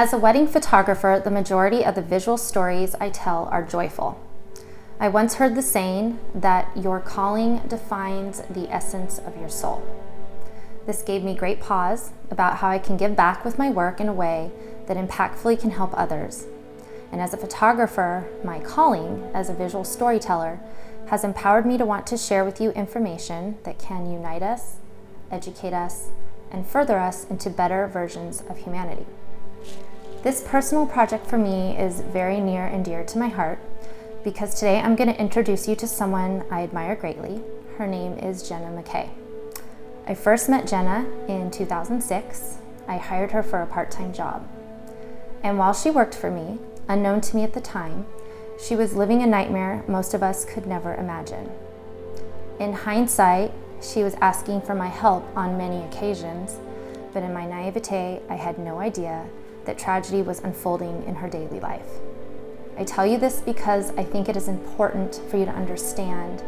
As a wedding photographer, the majority of the visual stories I tell are joyful. I once heard the saying that your calling defines the essence of your soul. This gave me great pause about how I can give back with my work in a way that impactfully can help others. And as a photographer, my calling as a visual storyteller has empowered me to want to share with you information that can unite us, educate us, and further us into better versions of humanity. This personal project for me is very near and dear to my heart because today I'm going to introduce you to someone I admire greatly. Her name is Jenna McKaye. I first met Jenna in 2006. I hired her for a part-time job. And while she worked for me, unknown to me at the time, she was living a nightmare most of us could never imagine. In hindsight, she was asking for my help on many occasions, but in my naivete, I had no idea that tragedy was unfolding in her daily life. I tell you this because I think it is important for you to understand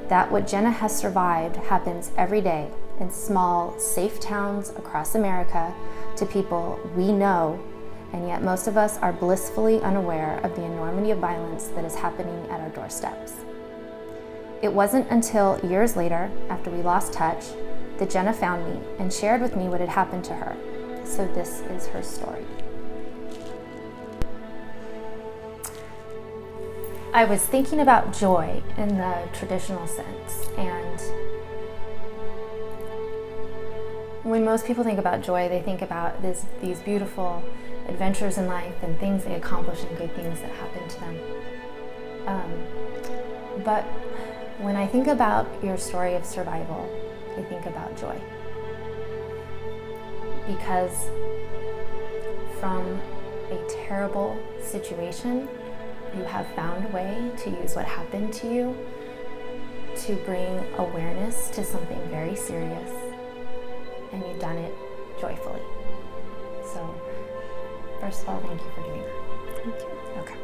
that what Jenna has survived happens every day in small, safe towns across America to people we know, and yet most of us are blissfully unaware of the enormity of violence that is happening at our doorsteps. It wasn't until years later, after we lost touch, that Jenna found me and shared with me what had happened to her. So this is her story. I was thinking about joy in the traditional sense, and when most people think about joy, they think about these beautiful adventures in life and things they accomplish and good things that happen to them. But when I think about your story of survival, I think about joy. Because from a terrible situation, you have found a way to use what happened to you to bring awareness to something very serious, and you've done it joyfully. So, first of all, thank you for doing that. Thank you.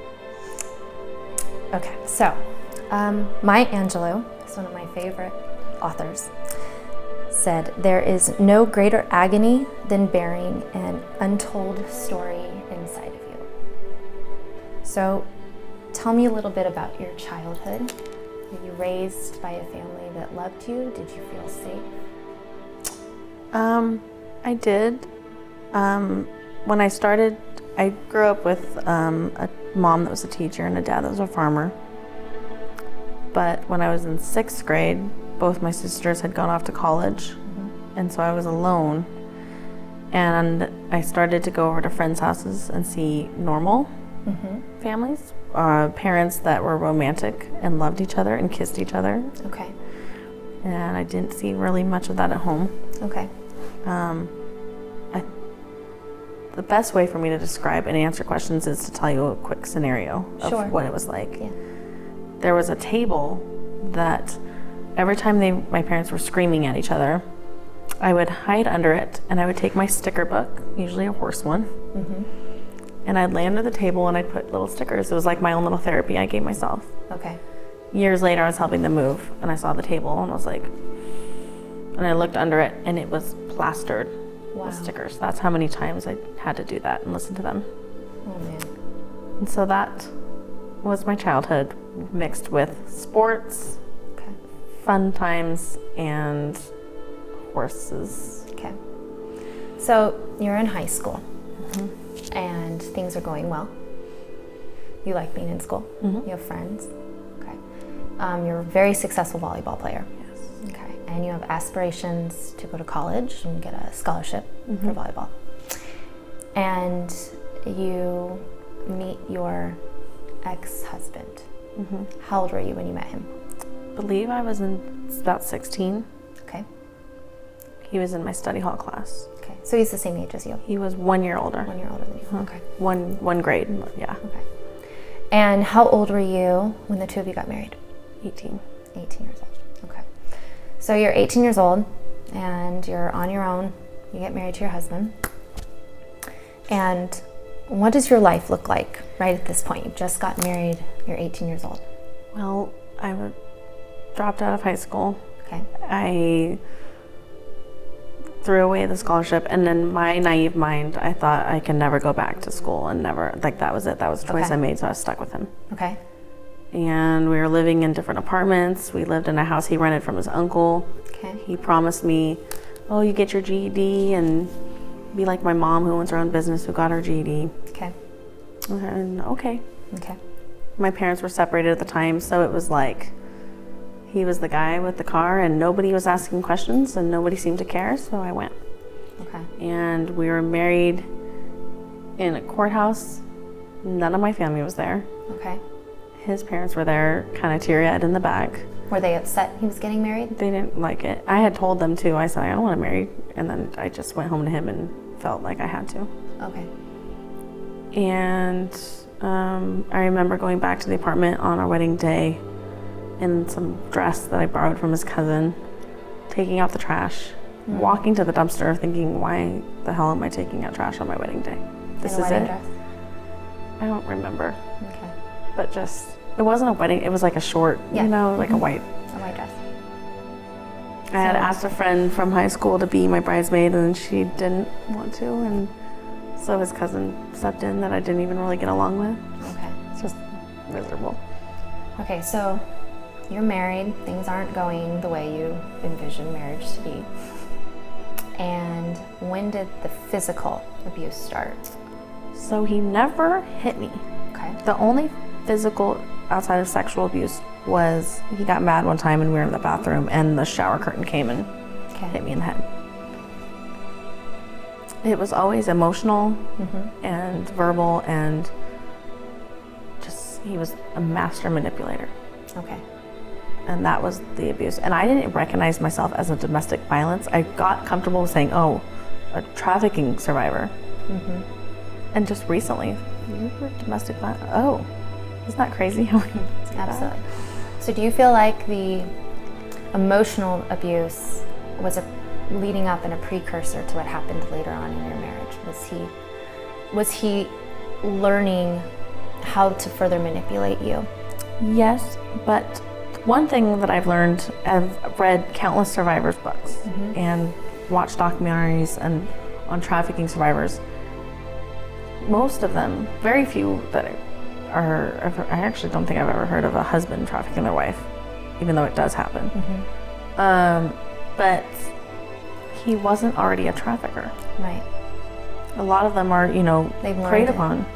Okay, so Maya Angelou is one of my favorite authors, said, "There is no greater agony than bearing an untold story inside of you." So tell me a little bit about your childhood. Were you raised by a family that loved you? Did you feel safe? I did. When I started, I grew up with a mom that was a teacher and a dad that was a farmer. But when I was in 6th grade, both my sisters had gone off to college, and so I was alone. And I started to go over to friends' houses and see normal families, parents that were romantic and loved each other and kissed each other. Okay. And I didn't see really much of that at home. Okay. The best way for me to describe and answer questions is to tell you a quick scenario of what it was like. Yeah. There was a table that every time my parents were screaming at each other, I would hide under it and I would take my sticker book, usually a horse one, and I'd lay under the table and I'd put little stickers. It was like my own little therapy I gave myself. Okay. Years later, I was helping them move and I saw the table and I was like, and I looked under it and it was plastered with stickers. That's how many times I had to do that and listen to them. Oh man. And so that was my childhood, mixed with sports, fun times, and horses. Okay. So you're in high school and things are going well. You like being in school. You have friends. Okay. You're a very successful volleyball player. Yes. Okay. And you have aspirations to go to college and get a scholarship for volleyball. And you meet your ex-husband. How old were you when you met him? I believe I was about 16. Okay. He was in my study hall class. Okay. So he's the same age as you? He was 1 year older. 1 year older than you. Okay. One grade, yeah. Okay. And how old were you when the two of you got married? 18. 18 years old. Okay. So you're 18 years old and you're on your own. You get married to your husband. And what does your life look like right at this point? You just got married, you're 18 years old. Well, I dropped out of high school. Okay. I threw away the scholarship, and in my naive mind, I thought I can never go back to school and never, like that was it. That was the choice I made, so I was stuck with him. Okay. And we were living in different apartments. We lived in a house he rented from his uncle. Okay. He promised me, oh, you get your GED and be like my mom who owns her own business who got her GED. Okay. And okay. Okay. My parents were separated at the time, so it was like he was the guy with the car and nobody was asking questions and nobody seemed to care, so I went. Okay. And we were married in a courthouse. None of my family was there. Okay. His parents were there, kind of teary-eyed in the back. Were they upset he was getting married? They didn't like it. I had told them too. I said, I don't want to marry. And then I just went home to him and felt like I had to. Okay. And I remember going back to the apartment on our wedding day in some dress that I borrowed from his cousin, taking out the trash, walking to the dumpster thinking, why the hell am I taking out trash on my wedding day? This is it. Dress? I don't remember. Okay. But just, it wasn't a wedding, it was like a short, Yeah. you know, like a white dress. I had asked a friend from high school to be my bridesmaid and she didn't want to, and so his cousin stepped in that I didn't even really get along with. Okay. It's just miserable. Okay, so you're married, things aren't going the way you envisioned marriage to be. And when did the physical abuse start? So he never hit me. Okay. The only physical outside of sexual abuse was he got mad one time and we were in the bathroom and the shower curtain came and hit me in the head. It was always emotional and verbal, and just, he was a master manipulator. Okay. And that was the abuse. And I didn't recognize myself as a domestic violence. I got comfortable saying, oh, a trafficking survivor. And just recently, you were domestic violence. Oh, isn't that crazy? Absolutely. So do you feel like the emotional abuse was a leading up and a precursor to what happened later on in your marriage? Was he learning how to further manipulate you? Yes, but one thing that I've learned, I've read countless survivors' books and watched documentaries and on trafficking survivors. Most of them, very few that I actually don't think I've ever heard of a husband trafficking their wife, even though it does happen. But he wasn't already a trafficker. Right. A lot of them are, you know, preyed upon.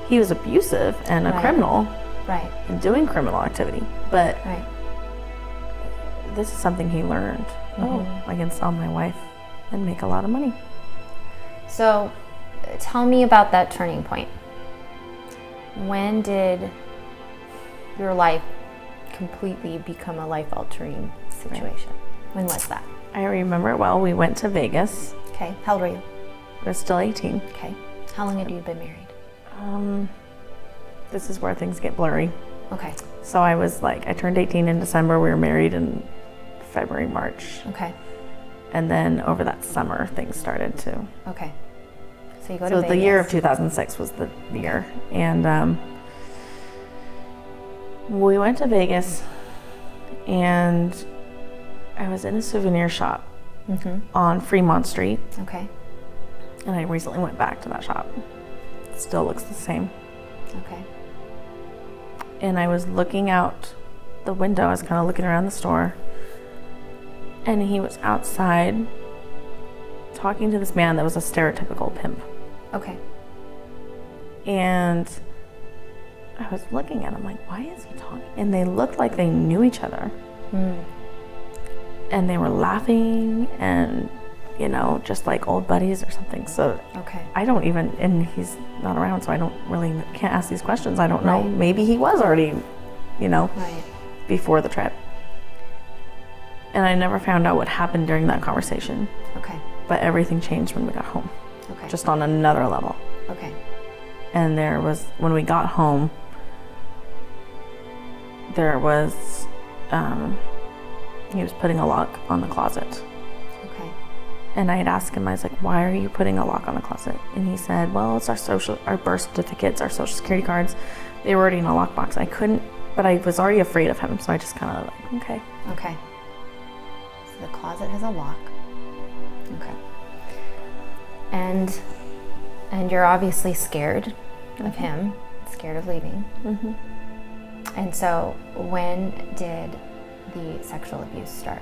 He was abusive and a criminal. Right. And doing criminal activity. But this is something he learned. Oh, I can sell my wife and make a lot of money. So tell me about that turning point. When did your life completely become a life-altering situation? When was that? I remember it well. We went to Vegas. Okay. How old were you? I was still 18. Okay. How long had you been married? This is where things get blurry. Okay. So I was like, I turned 18 in December. We were married in February, March. Okay. And then over that summer, things started to. Okay. So you go to Vegas. So the year of 2006 was the year. And we went to Vegas and I was in a souvenir shop on Fremont Street. Okay. And I recently went back to that shop. It still looks the same. Okay. And I was looking out the window. I was kind of looking around the store. And he was outside talking to this man that was a stereotypical pimp. Okay. And I was looking at him like, why is he talking? And they looked like they knew each other. And they were laughing and, you know, just like old buddies or something. So I don't even, and he's not around, so I don't really, can't ask these questions. I don't know. Maybe he was already, you know, before the trip. And I never found out what happened during that conversation. Okay. But everything changed when we got home. Okay. Just on another level. Okay. And there was, when we got home, there was, he was putting a lock on the closet. Okay. And I had asked him, I was like, why are you putting a lock on the closet? And he said, well, it's our birth certificates, our social security cards. They were already in a lockbox. I couldn't, but I was already afraid of him. So I just kind of like, okay. Okay. So the closet has a lock. Okay. And you're obviously scared of him, scared of leaving. Mm-hmm. And so when did the sexual abuse start?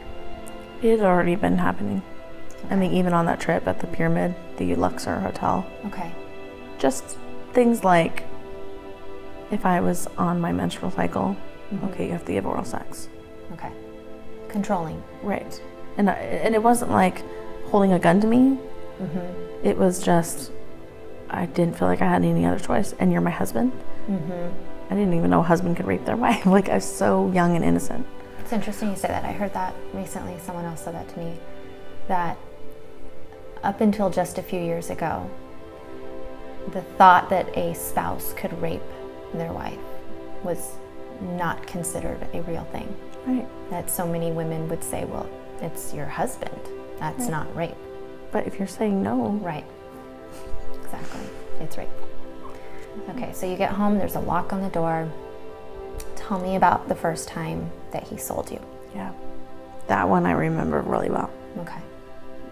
It had already been happening. Okay. I mean, even on that trip at the Pyramid, the Luxor Hotel. Okay. Just things like, if I was on my menstrual cycle, okay, you have to give oral sex. Okay. Controlling. Right. And it wasn't like holding a gun to me. Mm-hmm. It was just, I didn't feel like I had any other choice. And you're my husband. Mm-hmm. I didn't even know a husband could rape their wife. Like, I was so young and innocent. It's interesting you say that. I heard that recently. Someone else said that to me, that up until just a few years ago, the thought that a spouse could rape their wife was not considered a real thing. Right. That so many women would say, well, it's your husband. That's not rape. But if you're saying no. Right. Exactly. It's rape. Okay, so you get home, there's a lock on the door. Tell me about the first time that he sold you. Yeah. That one I remember really well. Okay.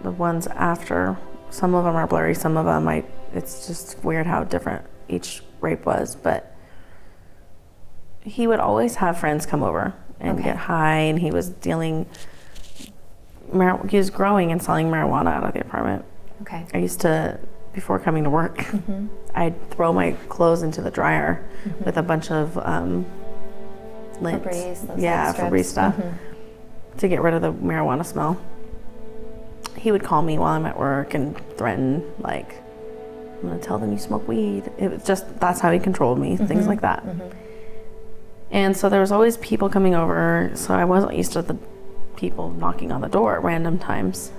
The ones after, some of them are blurry, some of them it's just weird how different each rape was, but he would always have friends come over and get high, and he was he was growing and selling marijuana out of the apartment. Okay. I used to, before coming to work, I'd throw my clothes into the dryer with a bunch of lint. Febreze, those Febreze stuff to get rid of the marijuana smell. He would call me while I'm at work and threaten, like, I'm gonna tell them you smoke weed. It was just, that's how he controlled me, things like that. And so there was always people coming over, so I wasn't used to the people knocking on the door at random times.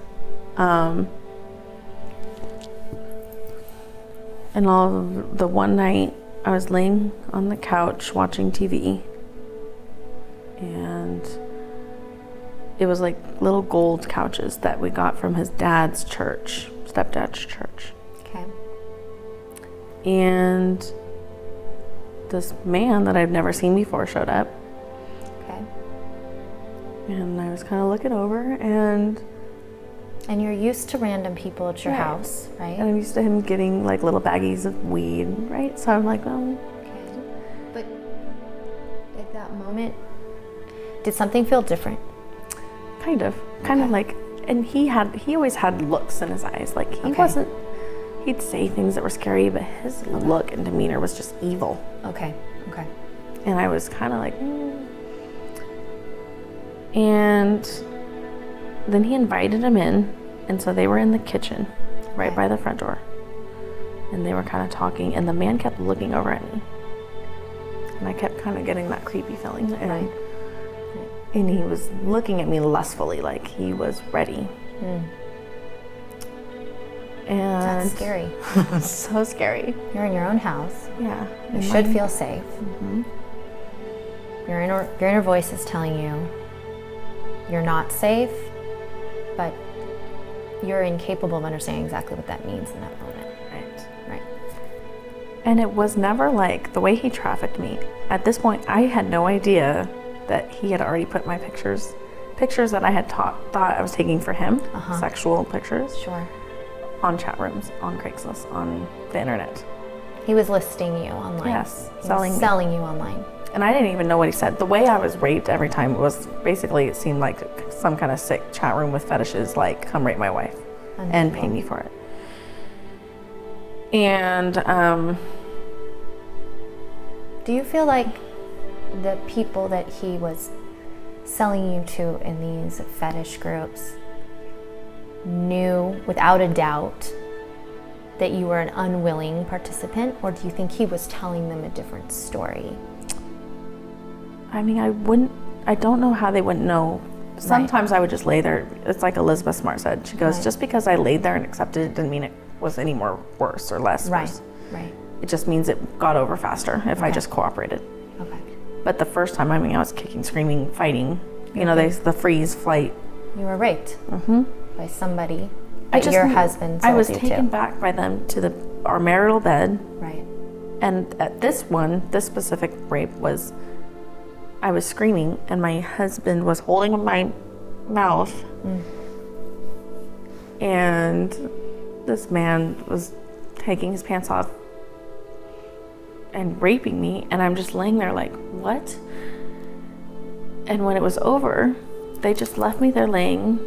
And the one night I was laying on the couch watching TV, and it was like little gold couches that we got from his dad's church, stepdad's church. Okay. And this man that I've never seen before showed up. Okay. And I was kind of looking over, and you're used to random people at your house, right? And I'm used to him getting like little baggies of weed, right? So I'm like, well. Okay. But at that moment, did something feel different? Kind of like, and he always had looks in his eyes. Like, he wasn't, he'd say things that were scary, but his look and demeanor was just evil. Okay. And I was kind of like, And then he invited him in, and so they were in the kitchen, right by the front door. And they were kind of talking, and the man kept looking over at me. And I kept kind of getting that creepy feeling. And he was looking at me lustfully, like he was ready. And That's scary. So scary. You're in your own house. Yeah. You should feel safe. Your inner voice is telling you you're not safe, but you're incapable of understanding exactly what that means in that moment. Right. And it was never like the way he trafficked me. At this point, I had no idea that he had already put my pictures that I had thought I was taking for him, sexual pictures, on chat rooms, on Craigslist, on the internet. He was listing you online. Yes, selling you online. And I didn't even know what he said. The way I was raped every time was basically, it seemed like some kind of sick chat room with fetishes, like, come rape my wife and pay me for it. And do you feel like the people that he was selling you to in these fetish groups knew without a doubt that you were an unwilling participant, or do you think he was telling them a different story? I mean, I don't know how they wouldn't know. Sometimes I would just lay there. It's like Elizabeth Smart said. She goes, just because I laid there and accepted it didn't mean it was any more worse or less worse. Right. It just means it got over faster if I just cooperated. Okay. But the first time, I mean, I was kicking, screaming, fighting. You know, the freeze, flight. You were raped by somebody that your husband sold you to. I was taken back by them to our marital bed. Right. And at this specific rape was, I was screaming, and my husband was holding my mouth And this man was taking his pants off and raping me, and I'm just laying there like, what? And when it was over, they just left me there laying,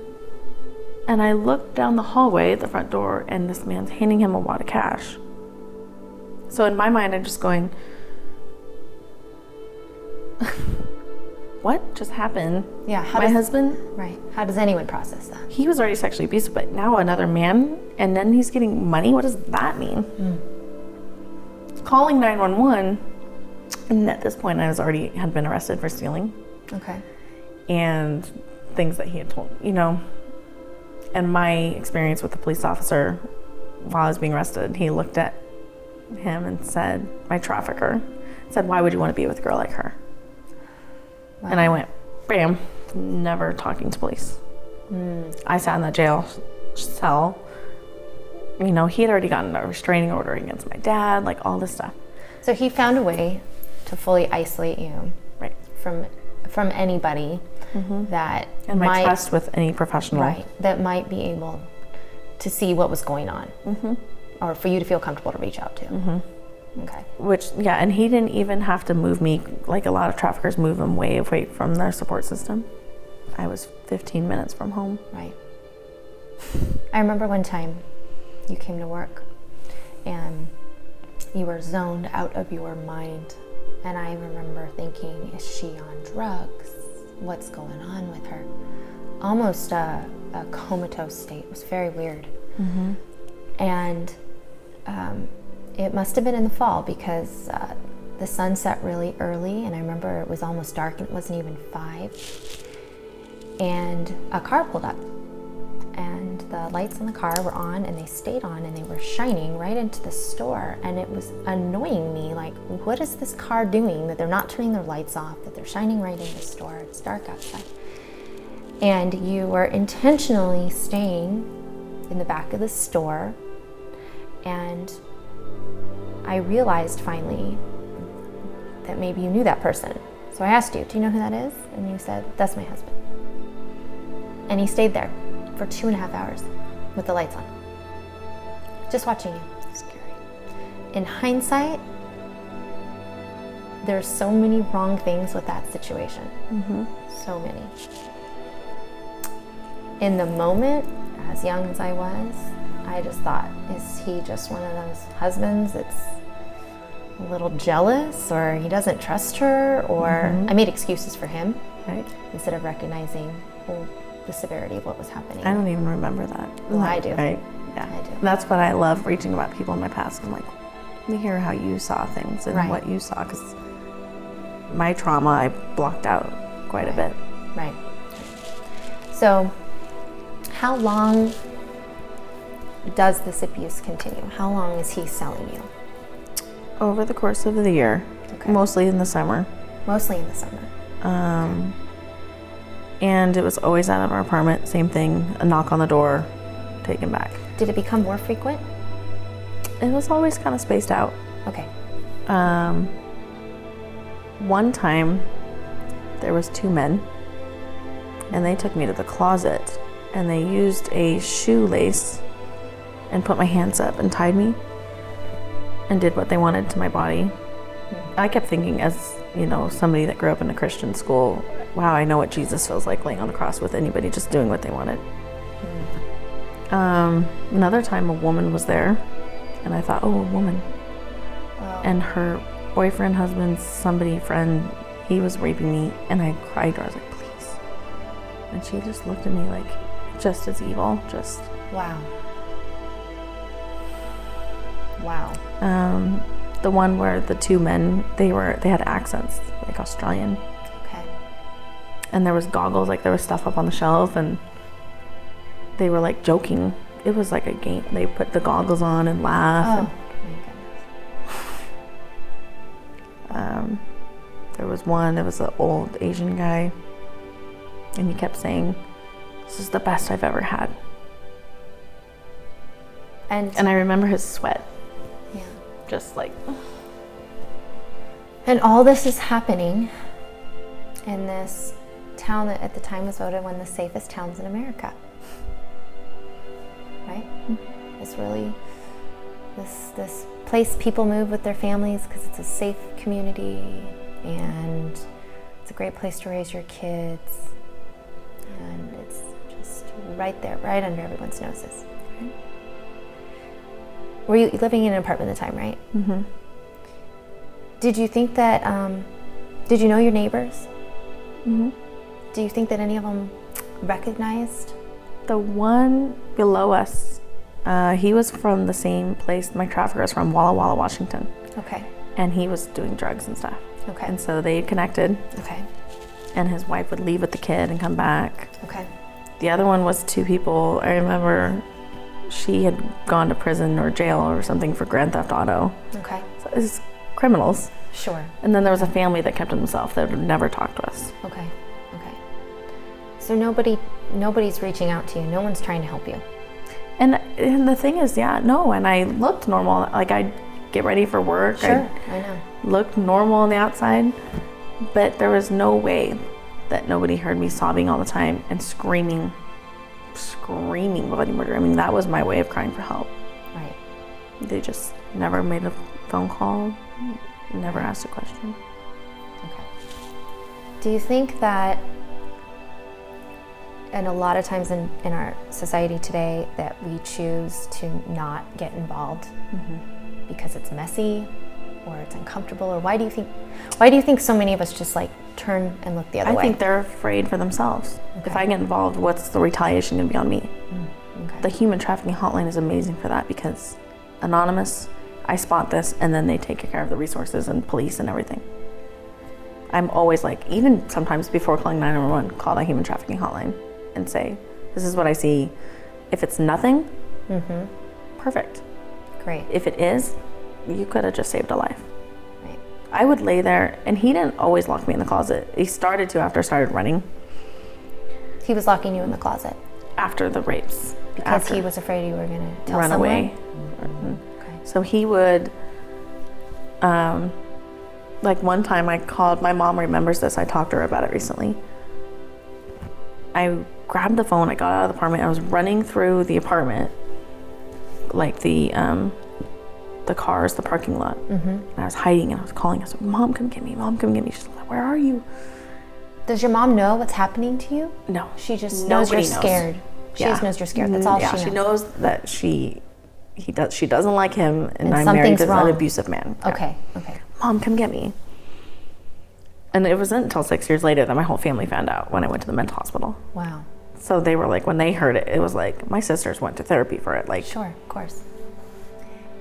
and I looked down the hallway at the front door, and this man's handing him a wad of cash. So in my mind, I'm just going, what just happened? Yeah, my husband, right. How does anyone process that? he was already sexually abusive, but now another man, and then he's getting money? What does that mean? Calling 911, and at this point I had been arrested for stealing. Okay. And things that he had told, and my experience with the police officer while I was being arrested, he looked at him and said, my trafficker, said, why would you want to be with a girl like her? Wow. And I went, bam, never talking to police. I sat in that jail cell. He had already gotten a restraining order against my dad, like all this stuff. So he found a way to fully isolate you, right, from anybody that and my trust with any professional, right, that might be able to see what was going on, or for you to feel comfortable to reach out to. Okay. Which, yeah, and he didn't even have to move me like a lot of traffickers move them way away from their support system. I was 15 minutes from home. Right. I remember one time you came to work and you were zoned out of your mind, and I remember thinking, is she on drugs? What's going on with her? Almost a comatose state. It was very weird. And it must have been in the fall because the sun set really early, and I remember it was almost dark and it wasn't even 5, and a car pulled up, and the lights in the car were on, and they stayed on, and they were shining right into the store, and it was annoying me, like, what is this car doing that they're not turning their lights off, that they're shining right into the store? It's dark outside. And you were intentionally staying in the back of the store, and I realized finally that maybe you knew that person. So I asked you, do you know who that is? And you said, that's my husband. And he stayed there for 2.5 hours with the lights on, just watching you. Scary. In hindsight, there's so many wrong things with that situation. So many. In the moment, as young as I was, I just thought, is he just one of those husbands that's a little jealous, or he doesn't trust her, or I made excuses for him, right, instead of recognizing the severity of what was happening. I don't even remember that. Well, I do. Right? Yeah. I do. That's what I love, reading about people in my past. I'm like, let me hear how you saw things and right, what you saw, because my trauma I blocked out quite a bit. Right. So, how long does this abuse continue? How long is he selling you? Over the course of the year, mostly in the summer. Mostly in the summer. And it was always out of our apartment, same thing, a knock on the door, taken back. Did it become more frequent? It was always kind of spaced out. Okay. One time, there was 2 men, and they took me to the closet, and they used a shoelace and put my hands up and tied me and did what they wanted to my body. I kept thinking, as somebody that grew up in a Christian school, wow, I know what Jesus feels like laying on the cross with anybody just doing what they wanted. Another time a woman was there, and I thought, oh, a woman. Wow. And her boyfriend, husband, somebody, friend, he was raping me, and I cried to her. I was like, please. And she just looked at me like, just as evil, just. Wow. Wow. The one where the 2 men, they had accents, like Australian. Okay. And there was goggles, like there was stuff up on the shelf, and they were like joking. It was like a game. They put the goggles on and laugh. Oh, my goodness. There was one, it was an old Asian guy, and he kept saying, this is the best I've ever had. And I remember his sweat. Yeah. Just like. And all this is happening in this town that at the time was voted one of the safest towns in America. is really this place people move with their families because it's a safe community and it's a great place to raise your kids, and it's just right there, right under everyone's noses. Right? Were you living in an apartment at the time, right? Mm-hmm. Did you think that, did you know your neighbors? Mm-hmm. Do you think that any of them recognized? The one below us, he was from the same place my trafficker was from, Walla Walla, Washington. Okay. And he was doing drugs and stuff. Okay. And so they connected. Okay. And his wife would leave with the kid and come back. Okay. The other one was two people. I remember she had gone to prison or jail or something for grand theft auto. Okay. So it was criminals. Sure. And then there was a family that kept to themselves that would never talk to us. Okay. Okay. So nobody's reaching out to you. No one's trying to help you. And the thing is, no. And I looked normal. Like, I'd get ready for work. Sure, I know. Looked normal on the outside. But there was no way that nobody heard me sobbing all the time and screaming bloody murder. I mean, that was my way of crying for help. Right. They just never made a phone call, never asked a question. Okay. Do you think that, and a lot of times in our society today, that we choose to not get involved because it's messy or it's uncomfortable, or why do you think so many of us just like turn and look the other way? I think they're afraid for themselves. Okay. If I get involved, what's the retaliation going to be on me? Okay. The human trafficking hotline is amazing for that, because anonymous, I spot this, and then they take care of the resources and police and everything. I'm always like, even sometimes before calling 911, call the human trafficking hotline and say, this is what I see. If it's nothing, perfect. Great. If it is, you could have just saved a life. Right. I would lay there, and he didn't always lock me in the closet. He started to after I started running. He was locking you in the closet? After the rapes. Because he was afraid you were going to tell run someone? Away. Okay. So he would, like one time I called, my mom remembers this, I talked to her about it recently. I grabbed the phone, I got out of the apartment, I was running through the apartment, like the cars, the parking lot. And I was hiding and I was calling. I said, Mom, come get me. Mom, come get me. She's like, where are you? Does your mom know what's happening to you? No. She just knows you're scared. She just knows you're scared. That's all she knows. She knows that she doesn't like him, and I'm something's married to wrong. an abusive man. Okay. Mom, come get me. And it wasn't until 6 years later that my whole family found out when I went to the mental hospital. Wow. So they were like, when they heard it, it was like, my sisters went to therapy for it. Like, sure, of course.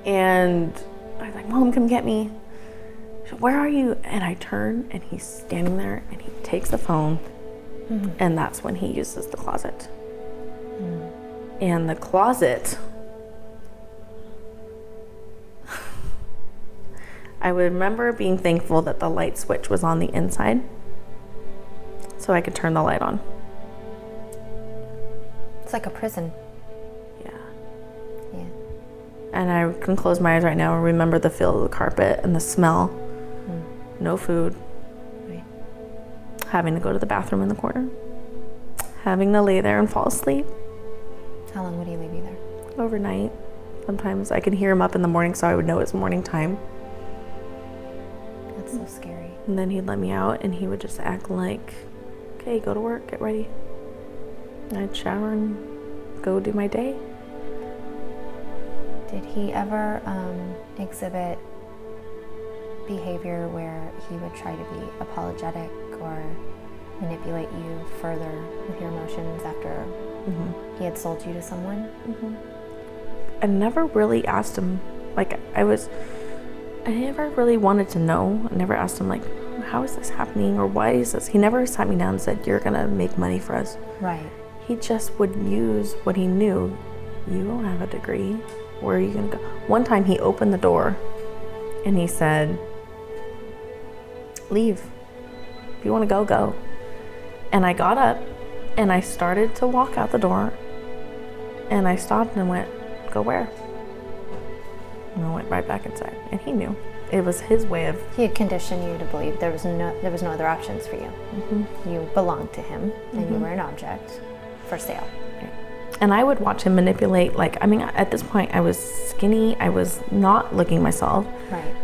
And I was like, Mom, come get me. She said, where are you? And I turn, and he's standing there, and he takes the phone, and that's when he uses the closet. And the closet, I would remember being thankful that the light switch was on the inside, so I could turn the light on. It's like a prison. Yeah. Yeah. And I can close my eyes right now and remember the feel of the carpet and the smell. No food. Right. Having to go to the bathroom in the corner. Having to lay there and fall asleep. How long would he leave you there? Overnight. Sometimes I could hear him up in the morning, so I would know it's morning time. That's so scary. And then he'd let me out, and he would just act like, okay, go to work, get ready. And I'd shower and go do my day. Did he ever exhibit behavior where he would try to be apologetic or manipulate you further with your emotions after he had sold you to someone? I never really asked him, like, I never really wanted to know. I never asked him, like, how is this happening, or why is this? He never sat me down and said, you're gonna make money for us. Right. He just would use what he knew. You don't have a degree. Where are you gonna go? One time he opened the door and he said, leave. If you wanna go, go. And I got up and I started to walk out the door, and I stopped and went, go where? And I went right back inside, and he knew. It was his way of... He had conditioned you to believe there was no other options for you. You belonged to him, and you were an object for sale. Right. And I would watch him manipulate, like, I mean, at this point I was skinny, I was not looking myself. Right.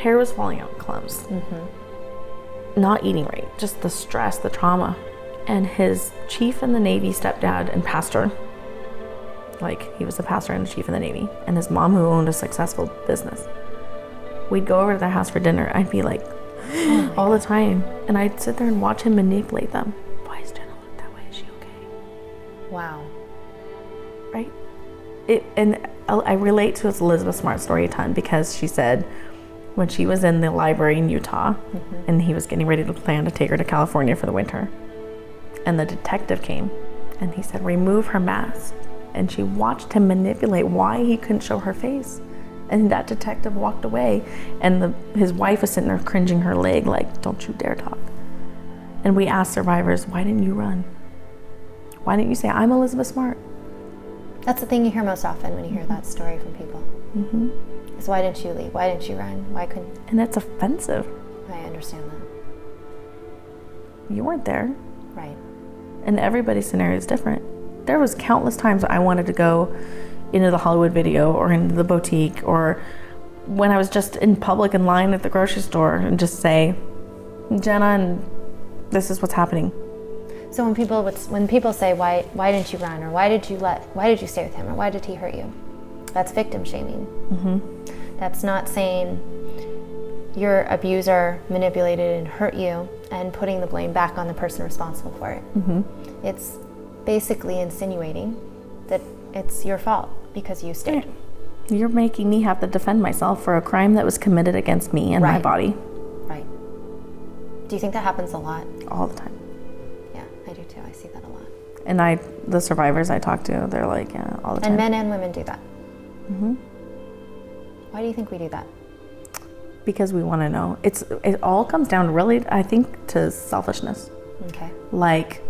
Hair was falling out in clumps. Not eating right, just the stress, the trauma. And his chief in the Navy stepdad and pastor, like he was a pastor and a chief in the Navy, and his mom who owned a successful business. We'd go over to their house for dinner. I'd be like, all the time. And I'd sit there and watch him manipulate them. Why is Jenna look that way? Is she okay? Wow. Right? And I relate to Elizabeth Smart's story a ton because she said when she was in the library in Utah and he was getting ready to plan to take her to California for the winter, and the detective came and he said, remove her mask. And she watched him manipulate why he couldn't show her face. And that detective walked away, and his wife was sitting there cringing her leg like, don't you dare talk. And we asked survivors, why didn't you run? Why didn't you say, I'm Elizabeth Smart? That's the thing you hear most often when you hear that story from people. Is why didn't you leave? Why didn't you run? Why couldn't... And it's offensive. I understand that. You weren't there. Right. And everybody's scenario is different. There was countless times I wanted to go into the Hollywood Video or into the boutique, or when I was just in public in line at the grocery store and just say, Jenna, and this is what's happening. So when people say, why didn't you run, or why did you stay with him, or why did he hurt you? That's victim shaming. That's not saying your abuser manipulated and hurt you and putting the blame back on the person responsible for it. It's basically insinuating that it's your fault because you stayed. You're making me have to defend myself for a crime that was committed against me and my body. Right. Do you think that happens a lot? All the time. Yeah, I do too. I see that a lot. And the survivors I talk to, they're like, yeah, all the time. And men and women do that. Why do you think we do that? Because we want to know. It all comes down really, I think, to selfishness. Okay. Like,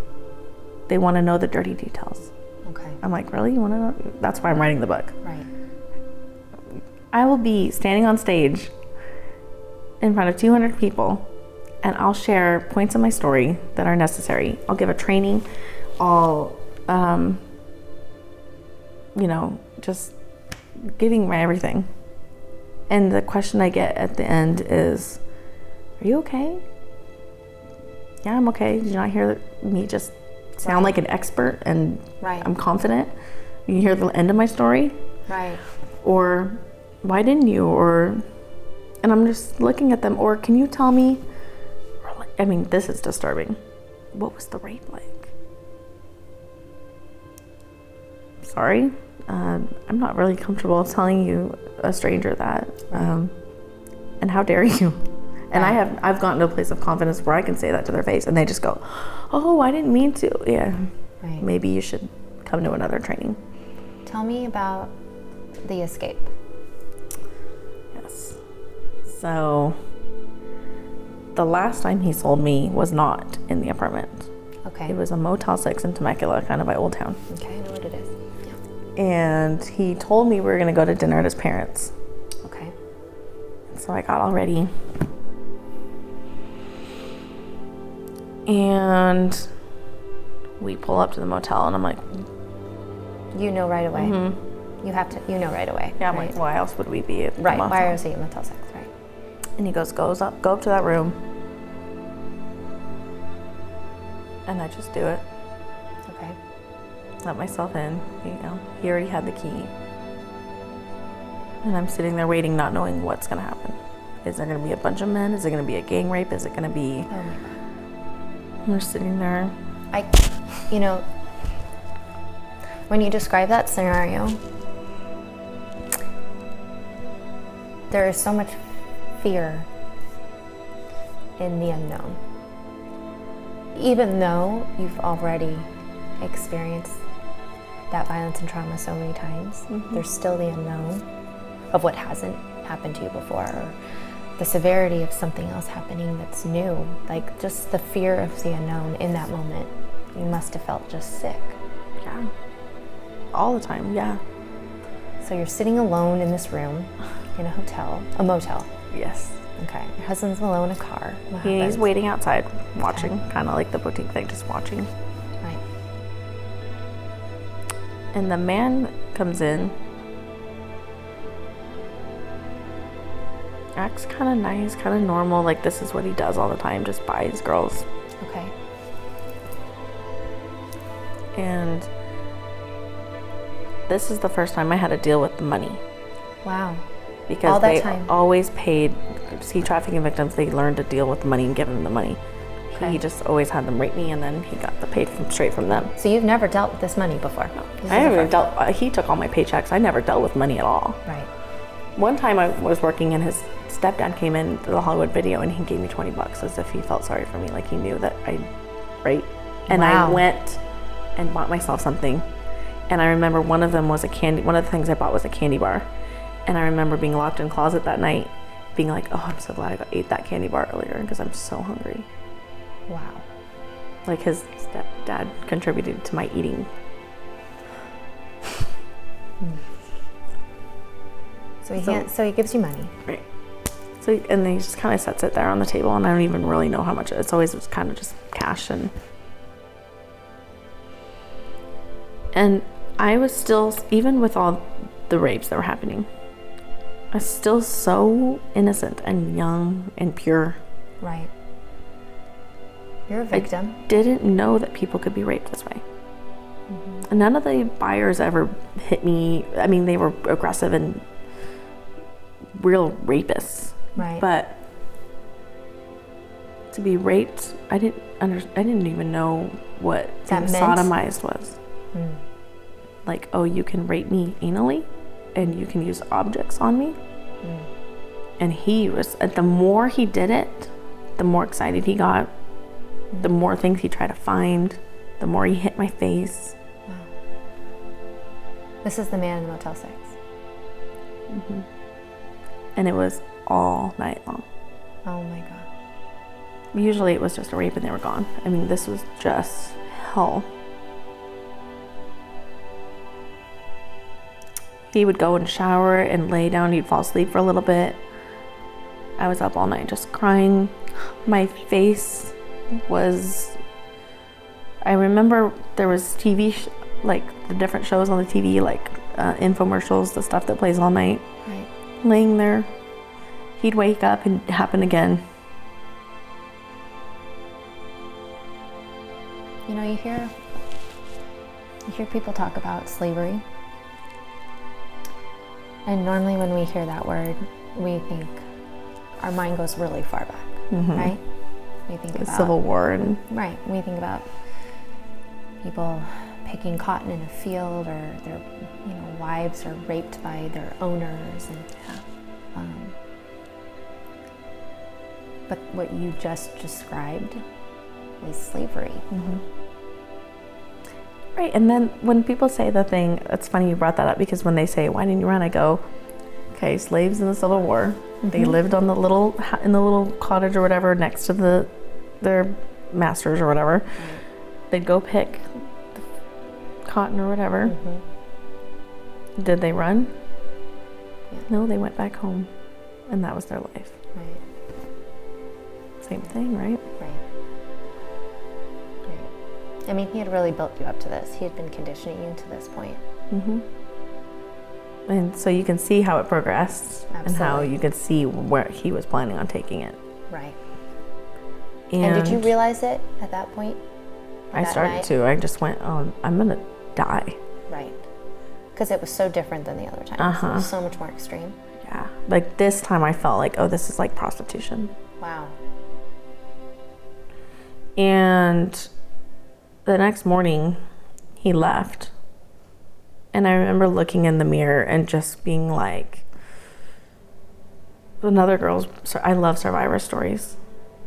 they want to know the dirty details. Okay. I'm like, really? You want to know? That's why I'm writing the book. Right. I will be standing on stage in front of 200 people, and I'll share points of my story that are necessary. I'll give a training. I'll, just giving my everything. And the question I get at the end is, are you okay? Yeah, I'm okay. Did you not hear me just sound like an expert and I'm confident? You hear the end of my story? Right. Or why didn't you? And I'm just looking at them. Or can you tell me, I mean, this is disturbing. What was the rape like? Sorry, I'm not really comfortable telling you, a stranger, that. And how dare you? And I've gotten to a place of confidence where I can say that to their face, and they just go, "Oh, I didn't mean to." Yeah, right. Maybe you should come to another training. Tell me about the escape. Yes. So the last time he sold me was not in the apartment. Okay. It was a Motel 6 in Temecula, kind of by Old Town. Okay, I know what it is. Yeah. And he told me we were going to go to dinner at his parents'. Okay. So I got all ready. And we pull up to the motel, and I'm like, you know right away. Mm-hmm. You know right away. Yeah, I'm like, why else would we be at the motel? Why are we at Motel 6, right? And he go up to that room. And I just do it. Okay. Let myself in, he already had the key. And I'm sitting there waiting, not knowing what's gonna happen. Is there gonna be a bunch of men? Is it gonna be a gang rape? Is it gonna be... Oh my God. I'm just sitting there. When you describe that scenario, there is so much fear in the unknown. Even though you've already experienced that violence and trauma so many times, there's still the unknown of what hasn't happened to you before, or the severity of something else happening that's new. Like, just the fear of the unknown in that moment. You must have felt just sick. Yeah. All the time, yeah. So you're sitting alone in this room in a motel. Yes. Okay. Your husband's alone in a car. He's waiting outside, watching, kind of like the boutique thing, just watching. Right. And the man comes in, acts kind of nice, kind of normal, like this is what he does all the time, just buys girls. Okay. And this is the first time I had to deal with the money. Wow. Because all that they time. always paid, see, trafficking victims, they learned to deal with the money and give them the money. Okay. He just always had them rape me, and then he got the paid straight from them. So you've never dealt with this money before? No. I haven't dealt, he took all my paychecks. I never dealt with money at all. Right. One time I was working and his stepdad came in to the Hollywood Video and he gave me $20 as if he felt sorry for me, like he knew that I raped. And Wow. I went and bought myself something. And I remember one of them was a candy, one of the things I bought was a candy bar. And I remember being locked in the closet that night, being like, oh, I'm so glad I ate that candy bar earlier because I'm so hungry. Wow. Like his stepdad contributed to my eating. So he gives you money. Right. So, and then he just kind of sets it there on the table, and I don't even really know how much it's always kind of just cash. And I was still, even with all the rapes that were happening, I was still so innocent and young and pure. Right. You're a victim. I didn't know that people could be raped this way. Mm-hmm. And none of the buyers ever hit me. I mean, they were aggressive and real rapists. Right. But to be raped, I didn't even know what being sodomized was. Mm. Like, oh, you can rape me anally and you can use objects on me. Mm. And he was, the more he did it, the more excited he got, the more things he tried to find, the more he hit my face. Wow. This is the man in Motel 6. Mm-hmm. And it was all night long. Oh my God. Usually it was just a rape and they were gone. I mean, this was just hell. He would go and shower and lay down. He'd fall asleep for a little bit. I was up all night just crying. My face was... I remember there was TV, like the different shows on the TV, like infomercials, the stuff that plays all night. Right. Laying there. He'd wake up and it happened again. You know, you hear people talk about slavery. And normally when we hear that word, we think our mind goes really far back, mm-hmm. right? We think the about Civil War and right. We think about people picking cotton in a field, or their wives are raped by their owners, and but what you just described is slavery. Mm-hmm. Right, and then when people say the thing, it's funny you brought that up, because when they say, why didn't you run? I go, okay, slaves in the Civil War, mm-hmm. they lived on in the little cottage or whatever next to their masters or whatever. Right. They'd go pick the cotton or whatever. Mm-hmm. Did they run? Yeah. No, they went back home, and that was their life. Right. Same thing, right? Right. I mean, he had really built you up to this. He had been conditioning you to this point. Mm-hmm. And so you can see how it progressed. Absolutely. And how you could see where he was planning on taking it. Right. And did you realize it at that point? I started to. I just went, oh, I'm going to die. Right. Because it was so different than the other times. Uh-huh. It was so much more extreme. Yeah. Like this time I felt like, oh, this is like prostitution. Wow. And the next morning, he left. And I remember looking in the mirror and just being like, another girl's, I love survivor stories.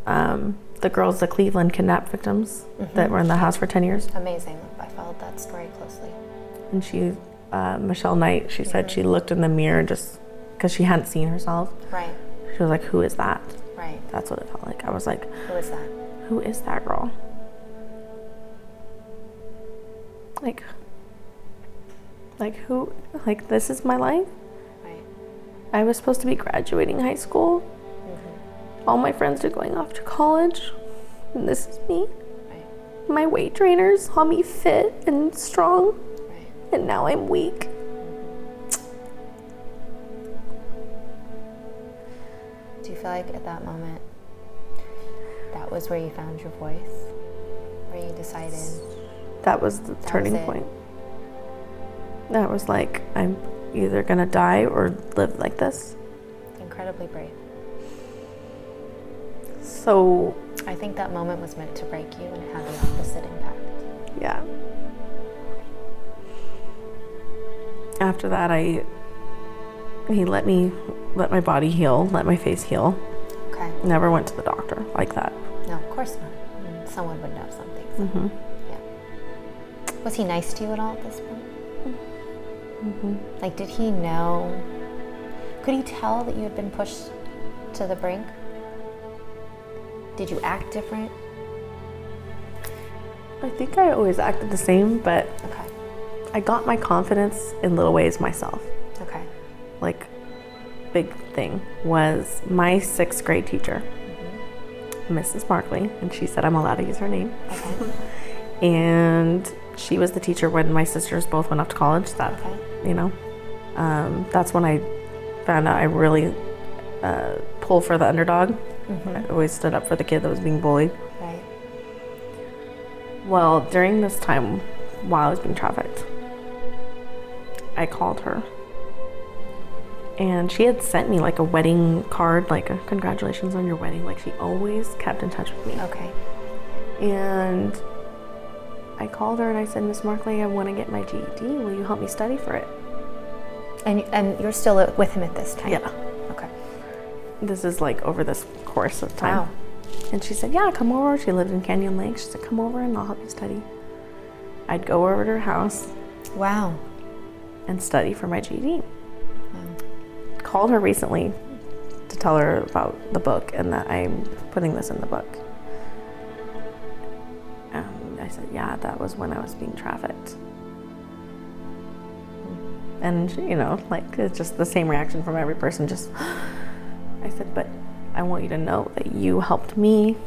The girls, the Cleveland kidnap victims mm-hmm. that were in the house for 10 years. Amazing. I followed that story closely. And she, Michelle Knight, she mm-hmm. said she looked in the mirror just because she hadn't seen herself. Right. She was like, who is that? Right. That's what it felt like. I was like, who is that? Who is that girl? Like who, like this is my life? Right. I was supposed to be graduating high school. Mm-hmm. All my friends are going off to college. And this is me. Right. My weight trainers saw me fit and strong. Right. and now I'm weak. Do you feel like at that moment, that was where you found your voice? Where you decided? That was the turning point. That was like, I'm either gonna die or live like this. Incredibly brave. So I think that moment was meant to break you and have the opposite impact. yeah. After that, he let my body heal, let my face heal. Okay. Never went to the doctor like that. No, of course not. I mean, someone would know something. So. Mm-hmm. Yeah. Was he nice to you at all at this point? Mm-hmm. Like, did he know? Could he tell that you had been pushed to the brink? Did you act different? I think I always acted the same, but Okay. I got my confidence in little ways myself. Okay. Like, big thing was my 6th grade teacher, Mrs. Markley, and she said I'm allowed to use her name. Okay. And she was the teacher when my sisters both went off to college. That, you know, that's when I found out I really pull for the underdog. I always stood up for the kid that was being bullied. Right. Well, during this time, while I was being trafficked, I called her. And she had sent me like a wedding card, like a congratulations on your wedding. Like, she always kept in touch with me. Okay. And I called her and I said, Miss Markley, I want to get my GED. Will you help me study for it? And you're still with him at this time? Yeah. Okay. This is like over this course of time. Wow. And she said, yeah, come over. She lived in Canyon Lake. She said, come over and I'll help you study. I'd go over to her house. Wow. And study for my GED. Called her recently to tell her about the book and that I'm putting this in the book. I said, yeah, that was when I was being trafficked. And, you know, like, it's just the same reaction from every person. Just, I said, but I want you to know that you helped me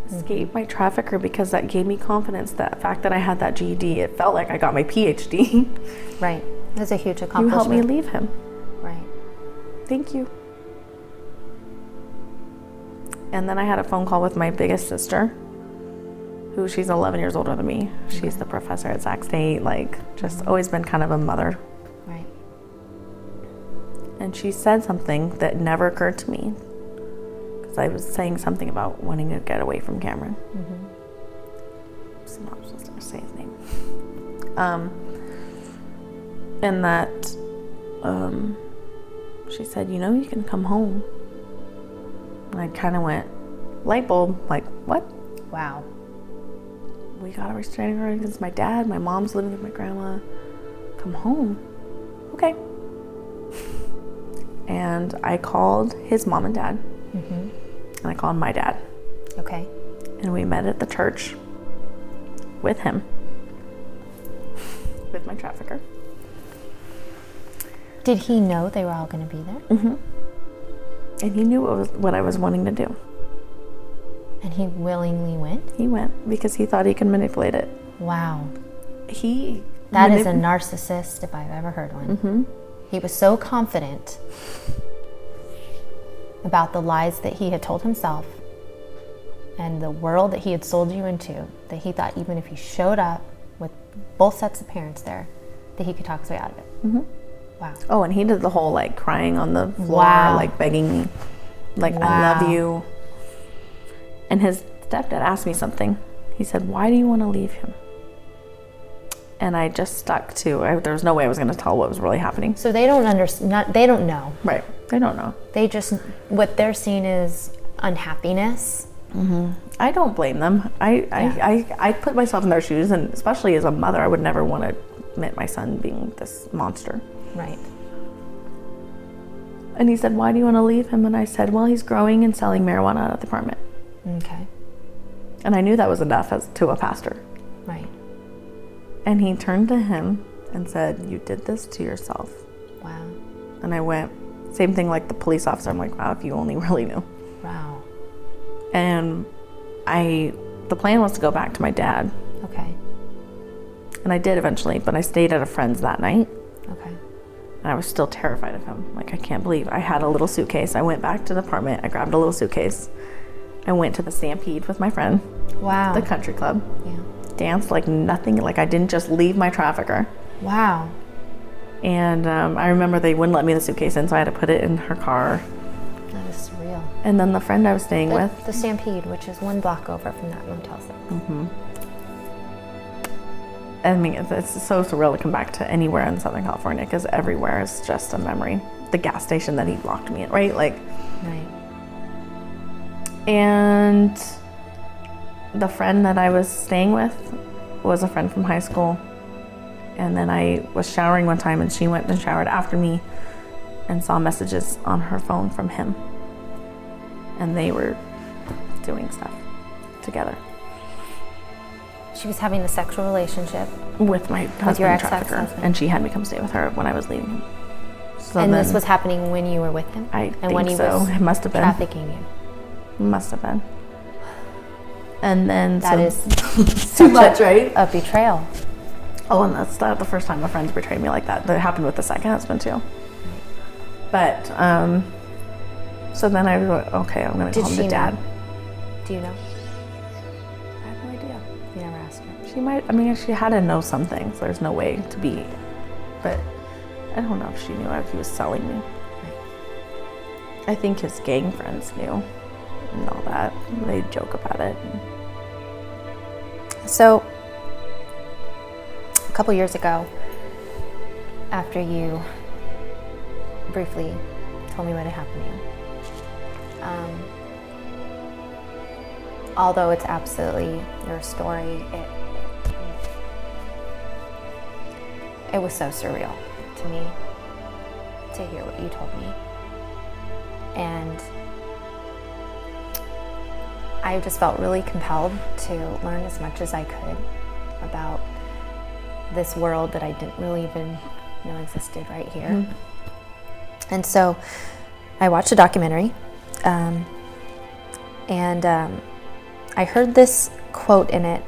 escape my trafficker, because that gave me confidence. That fact that I had that GED, it felt like I got my PhD. Right. That's a huge accomplishment. You helped me leave him. Right. Thank you. And then I had a phone call with my biggest sister, who she's 11 years older than me. She's the professor at Sac State, like, just always been kind of a mother. Right. And she said something that never occurred to me, because I was saying something about wanting to get away from Cameron. I'm not supposed to say his name. And that she said, you know, you can come home. And I kind of went, light bulb, like, what? Wow. We got a restraining order against my dad. My mom's living with my grandma. Come home. Okay. And I called his mom and dad. And I called my dad. Okay. And we met at the church with him, with my trafficker. Did he know they were all going to be there? And he knew what I was wanting to do. And he willingly went? He went because he thought he could manipulate it. Wow. That is a narcissist if I've ever heard one. He was so confident about the lies that he had told himself and the world that he had sold you into, that he thought even if he showed up with both sets of parents there, that he could talk his way out of it. Wow. Oh, and he did the whole, like, crying on the floor, like, begging me, like, I love you. And his stepdad asked me something. He said, why do you want to leave him? And I just stuck to, there was no way I was going to tell what was really happening. So they don't understand, they don't know. Right. They don't know. They just, what they're seeing is unhappiness. I don't blame them. I put myself in their shoes, and especially as a mother, I would never want to admit my son being this monster. Right. And he said, why do you want to leave him? And I said, well, he's growing and selling marijuana out of the apartment. Okay. And I knew that was enough to a pastor. Right. And he turned to him and said, you did this to yourself. Wow. And I went, same thing like the police officer. I'm like, wow, if you only really knew. Wow. And the plan was to go back to my dad. Okay. And I did eventually, but I stayed at a friend's that night. Okay. And I was still terrified of him. Like, I can't believe I had a little suitcase. I went back to the apartment. I grabbed a little suitcase. I went to the Stampede with my friend. Wow. The country club. Yeah. Danced like nothing. Like, I didn't just leave my trafficker. Wow. And I remember they wouldn't let me the suitcase in, so I had to put it in her car. That is surreal. And then the friend I was staying with. The Stampede, which is 1 block over from that Motel 6. Mm-hmm. I mean, it's so surreal to come back to anywhere in Southern California, because everywhere is just a memory. The gas station that he locked me in, right? Like, right. And the friend that I was staying with was a friend from high school. And then I was showering one time, and she went and showered after me and saw messages on her phone from him. And they were doing stuff together. She was having a sexual relationship with my husband, your trafficker, ex-husband. and she had me come stay with her when I was leaving him. So and then, this was happening when you were with him? I and think when he so. was It must have been. trafficking you? Must have been. And then That is too much, right? A betrayal. Oh, and that's not the first time a friend's betrayed me like that. That happened with the second husband too. But so then I was like, okay, I'm gonna call him the dad. Do you know? I have no idea. You never asked her. She might. I mean, she had to know some things. There's no way to be, but I don't know if she knew he was selling me. I think his gang friends knew and all that. They joke about it. So, a couple years ago, after you briefly told me what had happened to you, although it's absolutely your story, it was so surreal to me to hear what you told me. And I just felt really compelled to learn as much as I could about this world that I didn't really even know existed right here. Mm-hmm. And so I watched a documentary, and I heard this quote in it,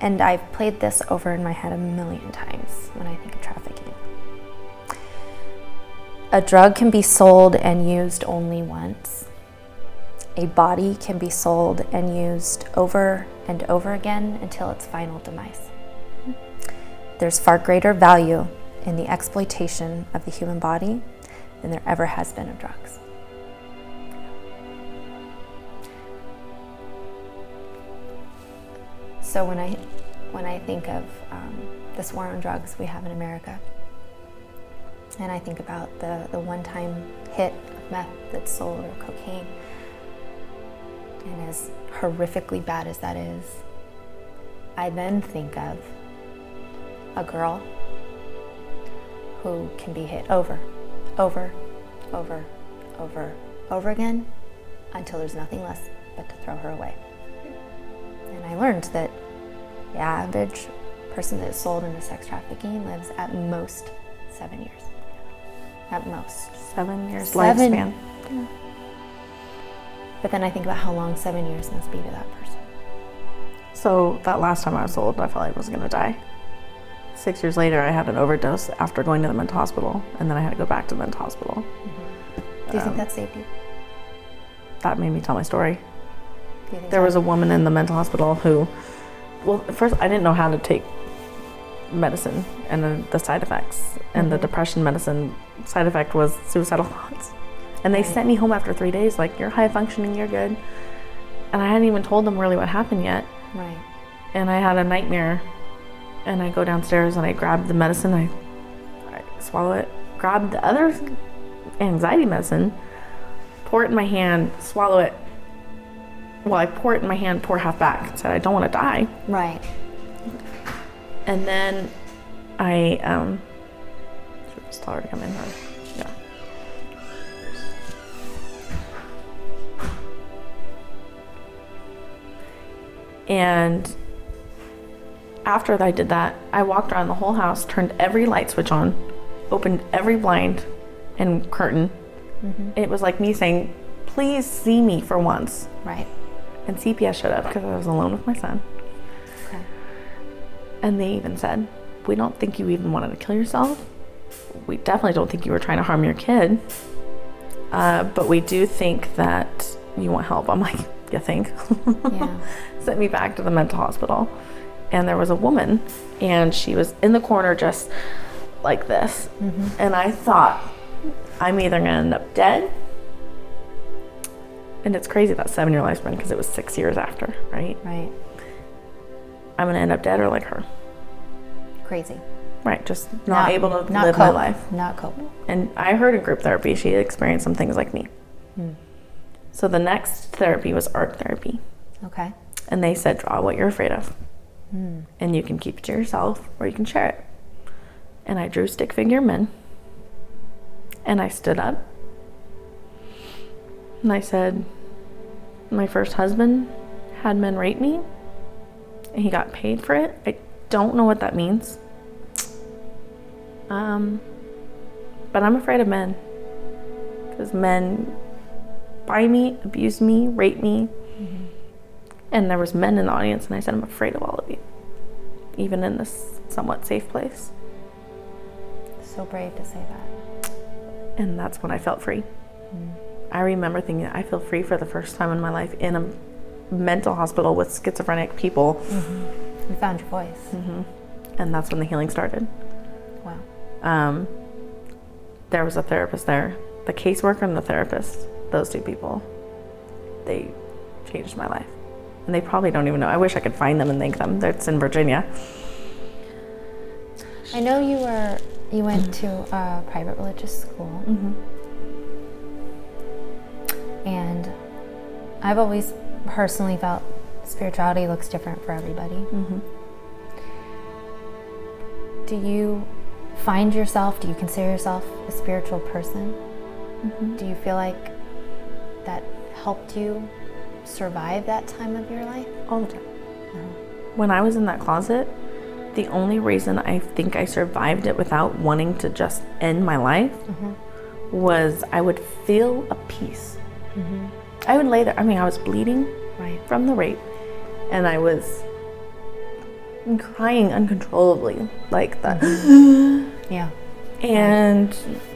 and I've played this over in my head a million times when I think of trafficking. A drug can be sold and used only once. A body can be sold and used over and over again until its final demise. There's far greater value in the exploitation of the human body than there ever has been of drugs. So when I think of this war on drugs we have in America, and I think about the one-time hit of meth that's sold or cocaine, and as horrifically bad as that is, I then think of a girl who can be hit over again until there's nothing less but to throw her away. And I learned that the average person that is sold into sex trafficking lives at most 7 years. At most. 7 years lifespan. Yeah. But then I think about how long 7 years must be to that person. So that last time I was sold, I felt like I was gonna die. 6 years later, I had an overdose after going to the mental hospital, and then I had to go back to the mental hospital. Mm-hmm. Do you think that saved you? That made me tell my story. There was a woman in the mental hospital who, well, at first I didn't know how to take medicine and the side effects. And the depression medicine side effect was suicidal thoughts. And they sent me home after 3 days, like, you're high functioning, you're good. And I hadn't even told them really what happened yet. Right. And I had a nightmare. And I go downstairs and I grab the medicine, I swallow it, grab the other anxiety medicine, pour it in my hand, swallow it. Well, I pour it in my hand, pour half back, said I don't want to die. Right. And then I should just tell her to come in. Yeah. And after I did that, I walked around the whole house, turned every light switch on, opened every blind and curtain. Mm-hmm. It was like me saying, please see me for once. Right. And CPS showed up because I was alone with my son. Okay. And they even said, we don't think you even wanted to kill yourself. We definitely don't think you were trying to harm your kid. But we do think that you want help. I'm like, you think? Yeah. Sent me back to the mental hospital. And there was a woman, and she was in the corner just like this. And I thought, I'm either going to end up dead. And it's crazy that 7-year lifespan, because it was 6 years after, right? Right. I'm going to end up dead or like her. Crazy. Right, just not able to not live cope. my life. Not cope. And I heard in group therapy, she experienced some things like me. So the next therapy was art therapy. Okay. And they said, draw what you're afraid of. And you can keep it to yourself or you can share it. And I drew stick figure men. And I stood up. And I said, my first husband had men rape me. And he got paid for it. I don't know what that means. But I'm afraid of men. Because men buy me, abuse me, rape me. And there was men in the audience, and I said, I'm afraid of all of you. Even in this somewhat safe place. So brave to say that. And that's when I felt free. I remember thinking, I feel free for the first time in my life in a mental hospital with schizophrenic people. You found your voice. And that's when the healing started. Wow. There was a therapist there. The caseworker and the therapist, those two people, they changed my life. And they probably don't even know. I wish I could find them and thank them. It's in Virginia. I know you went to a private religious school. And I've always personally felt spirituality looks different for everybody. Do you find yourself, do you consider yourself a spiritual person? Do you feel like that helped you survive that time of your life? All the time. When I was in that closet, the only reason I think I survived it without wanting to just end my life was I would feel a peace. I would lay there. I mean, I was bleeding from the rape, and I was crying uncontrollably like that. Yeah. And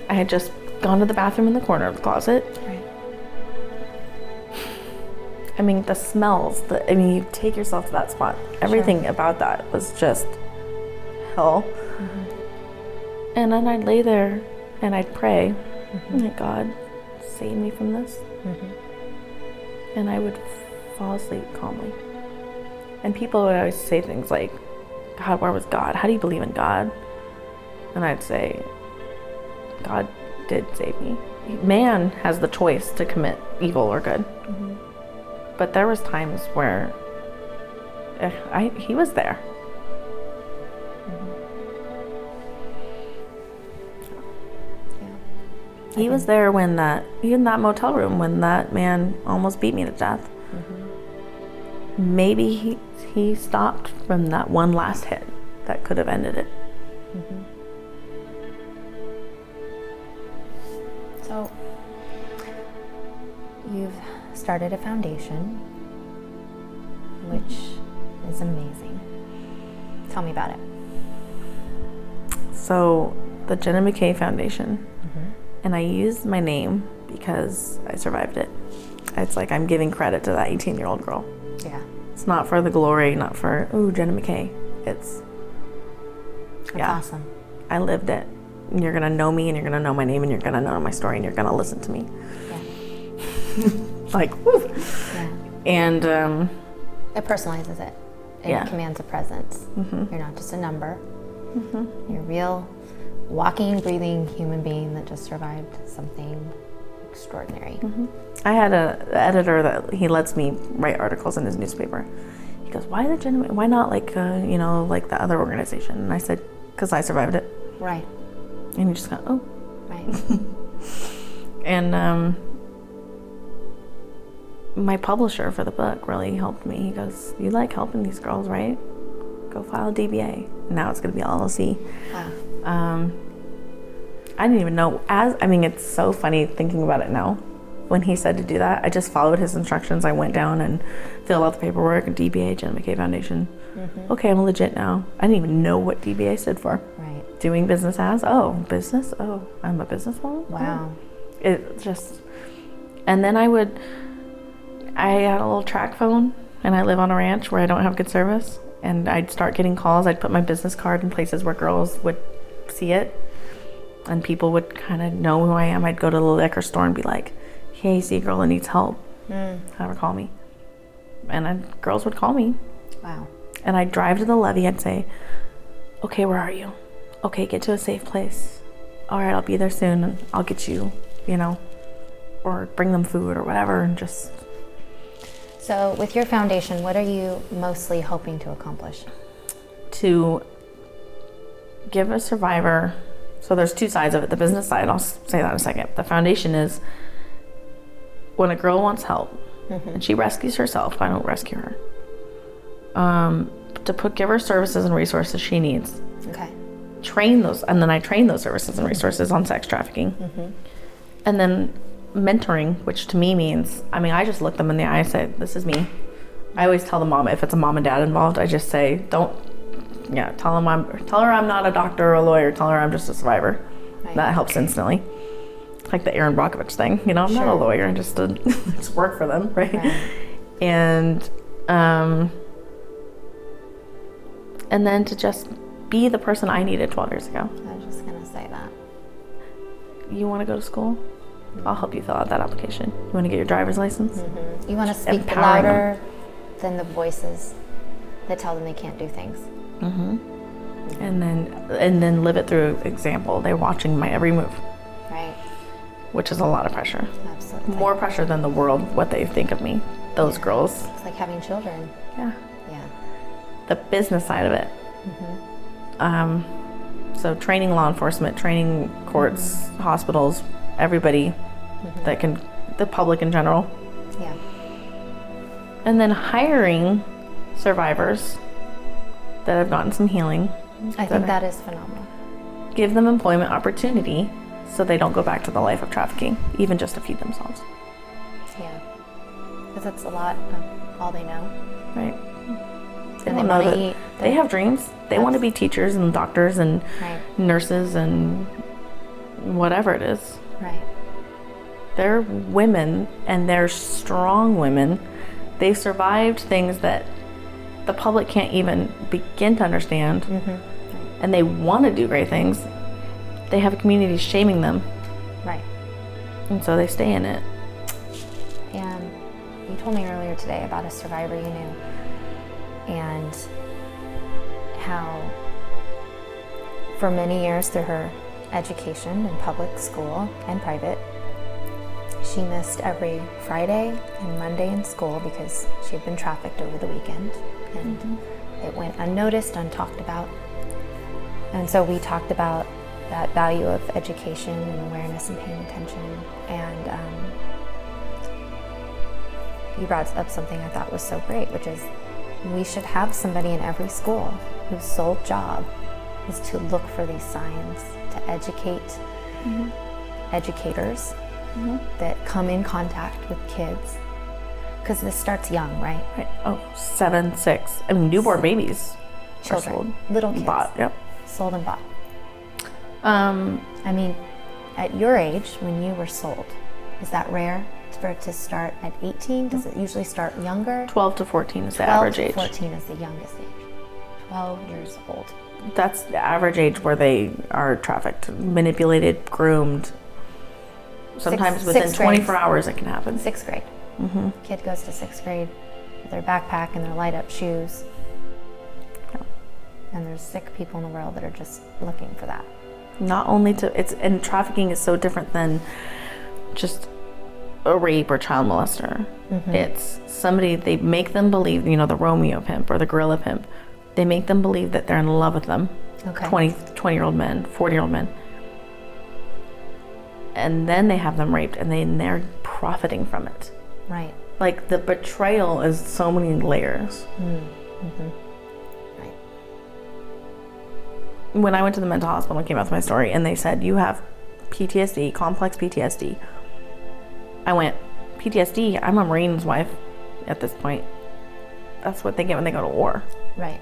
I had just gone to the bathroom in the corner of the closet. I mean, the smells, you take yourself to that spot. Everything about that was just hell. And then I'd lay there and I'd pray, like, God, save me from this. And I would fall asleep calmly. And people would always say things like, God, where was God? How do you believe in God? And I'd say, God did save me. Man has the choice to commit evil or good. But there was times where he was there. He was there when in that motel room when that man almost beat me to death. Maybe he stopped from that one last hit that could have ended it. So you've started a foundation, which is amazing. Tell me about it. So the Jenna McKaye Foundation, and I use my name because I survived it. It's like I'm giving credit to that 18-year-old girl. Yeah. It's not for the glory, not for, Jenna McKaye. It's awesome. I lived it. And you're gonna know me, and you're gonna know my name, and you're gonna know my story, and you're gonna listen to me. Yeah. Like, woo. Yeah. And it personalizes it. It commands a presence. You're not just a number. You're a real walking, breathing human being that just survived something extraordinary. I had an editor that he lets me write articles in his newspaper. He goes, why not like like the other organization? And I said, because I survived it. Right. And he just got, oh. Right. And my publisher for the book really helped me. He goes, you like helping these girls, right? Go file a DBA. Now it's going to be LLC. Wow. I didn't even know, it's so funny thinking about it now. when he said to do that, I just followed his instructions. I went down and filled out the paperwork, DBA, Jenna McKaye Foundation. Okay, I'm legit now. I didn't even know what DBA stood for. Right. Doing business as, business, I'm a businesswoman. Wow. It just, and then I had a little track phone, and I live on a ranch where I don't have good service, and I'd start getting calls. I'd put my business card in places where girls would see it, and people would kind of know who I am. I'd go to the liquor store and be like, hey, see a girl that needs help, have her call me. And girls would call me. Wow. And I'd drive to the levee. I'd say, okay, where are you? Okay, get to a safe place. All right, I'll be there soon, and I'll get you, or bring them food or whatever, and just. So with your foundation, what are you mostly hoping to accomplish? To give a survivor, so there's two sides of it. The business side, I'll say that in a second. The foundation is when a girl wants help and she rescues herself, I don't rescue her. Give her services and resources she needs. Okay. Train those, and then I train those services and resources on sex trafficking. And then mentoring, which to me means, I just look them in the eye and say, this is me. I always tell the mom, if it's a mom and dad involved, I just say, tell her I'm not a doctor or a lawyer, tell her I'm just a survivor. Right. That helps instantly. Like the Aaron Brockovich thing, I'm not a lawyer, I just work for them, right? And then to just be the person I needed 12 years ago. I was just gonna say that. You want to go to school? I'll help you fill out that application. You want to get your driver's license? You want to speak louder than the voices that tell them they can't do things. And then live it through example. They're watching my every move. Right. Which is a lot of pressure. Absolutely. More pressure than the world, what they think of me. Those girls. It's like having children. Yeah. Yeah. The business side of it. So training law enforcement, training courts, hospitals, everybody that can, the public in general. Yeah. And then hiring survivors that have gotten some healing. I think that is phenomenal. Give them employment opportunity so they don't go back to the life of trafficking, even just to feed themselves. Yeah. Because that's a lot of all they know. Right. And they want to eat. They have dreams. They want to be teachers and doctors and nurses and whatever it is. Right. They're women, and they're strong women. They've survived things that the public can't even begin to understand. And they want to do great things. They have a community shaming them. Right. And so they stay in it. And you told me earlier today about a survivor you knew and how for many years through her education in public school and private, she missed every Friday and Monday in school because she had been trafficked over the weekend, and it went unnoticed, untalked about. And so we talked about that value of education and awareness and paying attention. And you brought up something I thought was so great, which is we should have somebody in every school whose sole job is to look for these signs, to educate educators that come in contact with kids. Because this starts young, right? Right. 7, 6. I mean, newborn babies. Children, little kids. Bought, sold and bought. I mean, at your age, when you were sold, is that rare for it to start at 18? Does it usually start younger? 12 to 14 is the average age. 12 to 14 is the youngest age. 12 years old. That's the average age where they are trafficked, manipulated, groomed. Sometimes within 24 hours it can happen. 6th grade. Kid goes to 6th grade with their backpack and their light up shoes. And there's sick people in the world that are just looking for that. Not only and trafficking is so different than just a rape or child molester. It's somebody, they make them believe, the Romeo pimp or the gorilla pimp, they make them believe that they're in love with them. 20-year-old men, 40-year-old men. And then they have them raped, and they're profiting from it. Right. Like, the betrayal is so many layers. Right. When I went to the mental hospital and came out with my story, and they said, you have PTSD, complex PTSD. I went, PTSD, I'm a Marine's wife at this point. That's what they get when they go to war. Right.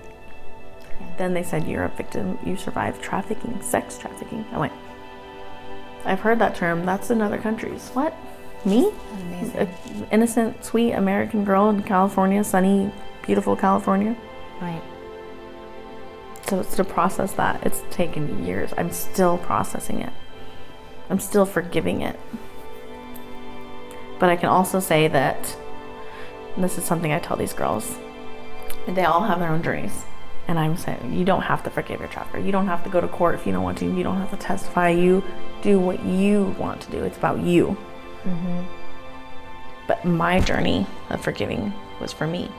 Yeah. Then they said, you're a victim, you survived trafficking, sex trafficking. I went, I've heard that term, that's in other countries. What? Me? Amazing. An innocent, sweet American girl in California, sunny, beautiful California. Right. So it's to process that. It's taken years. I'm still processing it. I'm still forgiving it. But I can also say that, and this is something I tell these girls, and they all have their own journeys. And I'm saying, you don't have to forgive your trafficker. You don't have to go to court if you don't want to. You don't have to testify. You do what you want to do. It's about you. Mm-hmm. But my journey of forgiving was for me.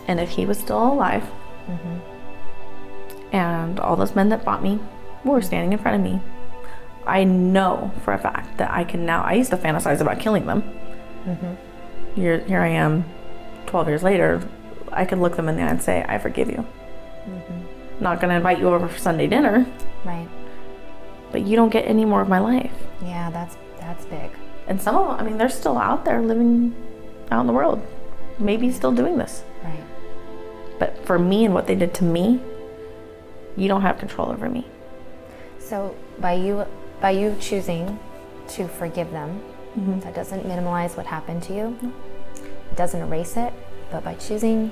And if he was still alive, mm-hmm. and all those men that bought me were standing in front of me, I know for a fact that I can now, I used to fantasize about killing them. Mm-hmm. Here I am, 12 years later, I could look them in the eye and say, I forgive you. Mm-hmm. Not gonna invite you over for Sunday dinner. Right. But you don't get any more of my life. Yeah, that's big. And some of them, I mean, they're still out there living out in the world. Maybe still doing this. Right. But for me and what they did to me, you don't have control over me. So by you choosing to forgive them, Mm-hmm. that doesn't minimize what happened to you. It doesn't erase it. But by choosing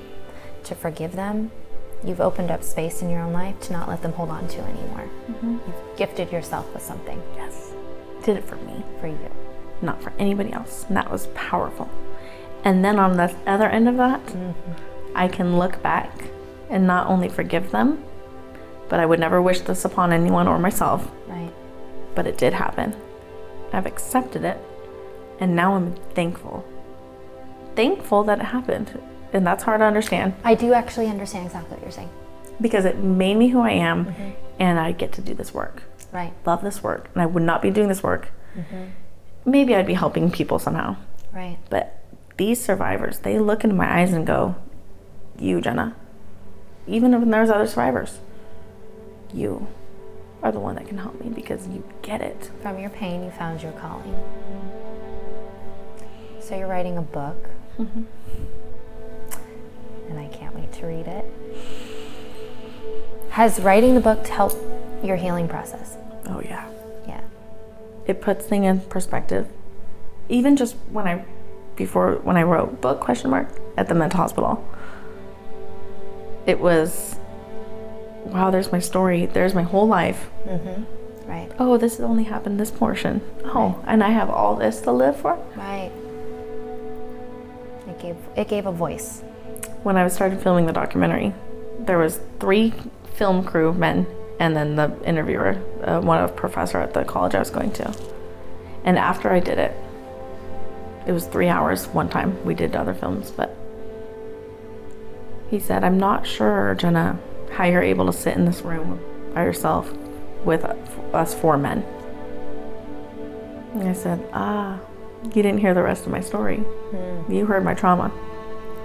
to forgive them, you've opened up space in your own life to not let them hold on to anymore. Mm-hmm. You've gifted yourself with something. Yes. Did it for me. For you. Not for anybody else. And that was powerful. And then on the other end of that, Mm-hmm. I can look back and not only forgive them, but I would never wish this upon anyone or myself. Right. But it did happen. I've accepted it. And now I'm thankful. Thankful that it happened. And that's hard to understand. I do actually understand exactly what you're saying. Because it made me who I am, Mm-hmm. and I get to do this work. Right. Love this work. And I would not be doing this work. Mm-hmm. Maybe I'd be helping people somehow. Right. But these survivors, they look into my eyes and go, you, Jenna, even if there's other survivors, you are the one that can help me because you get it. From your pain, you found your calling. So you're writing a book, Mm-hmm. and I can't wait to read it. Has writing the book helped your healing process? Oh, yeah. Yeah. It puts things in perspective. Even just when I wrote book ? At the mental hospital, it was, wow, there's my story. There's my whole life. Mm-hmm. Right. Oh, this only happened this portion. Oh, Right. and I have all this to live for. Right. It gave a voice. When I started filming the documentary, there was 3 film crew men and then the interviewer, one of professor at the college I was going to. And after I did it, it was 3 hours one time. We did other films, but he said, I'm not sure, Jenna, how you're able to sit in this room by yourself with us 4 men. And I said, you didn't hear the rest of my story. You heard my trauma.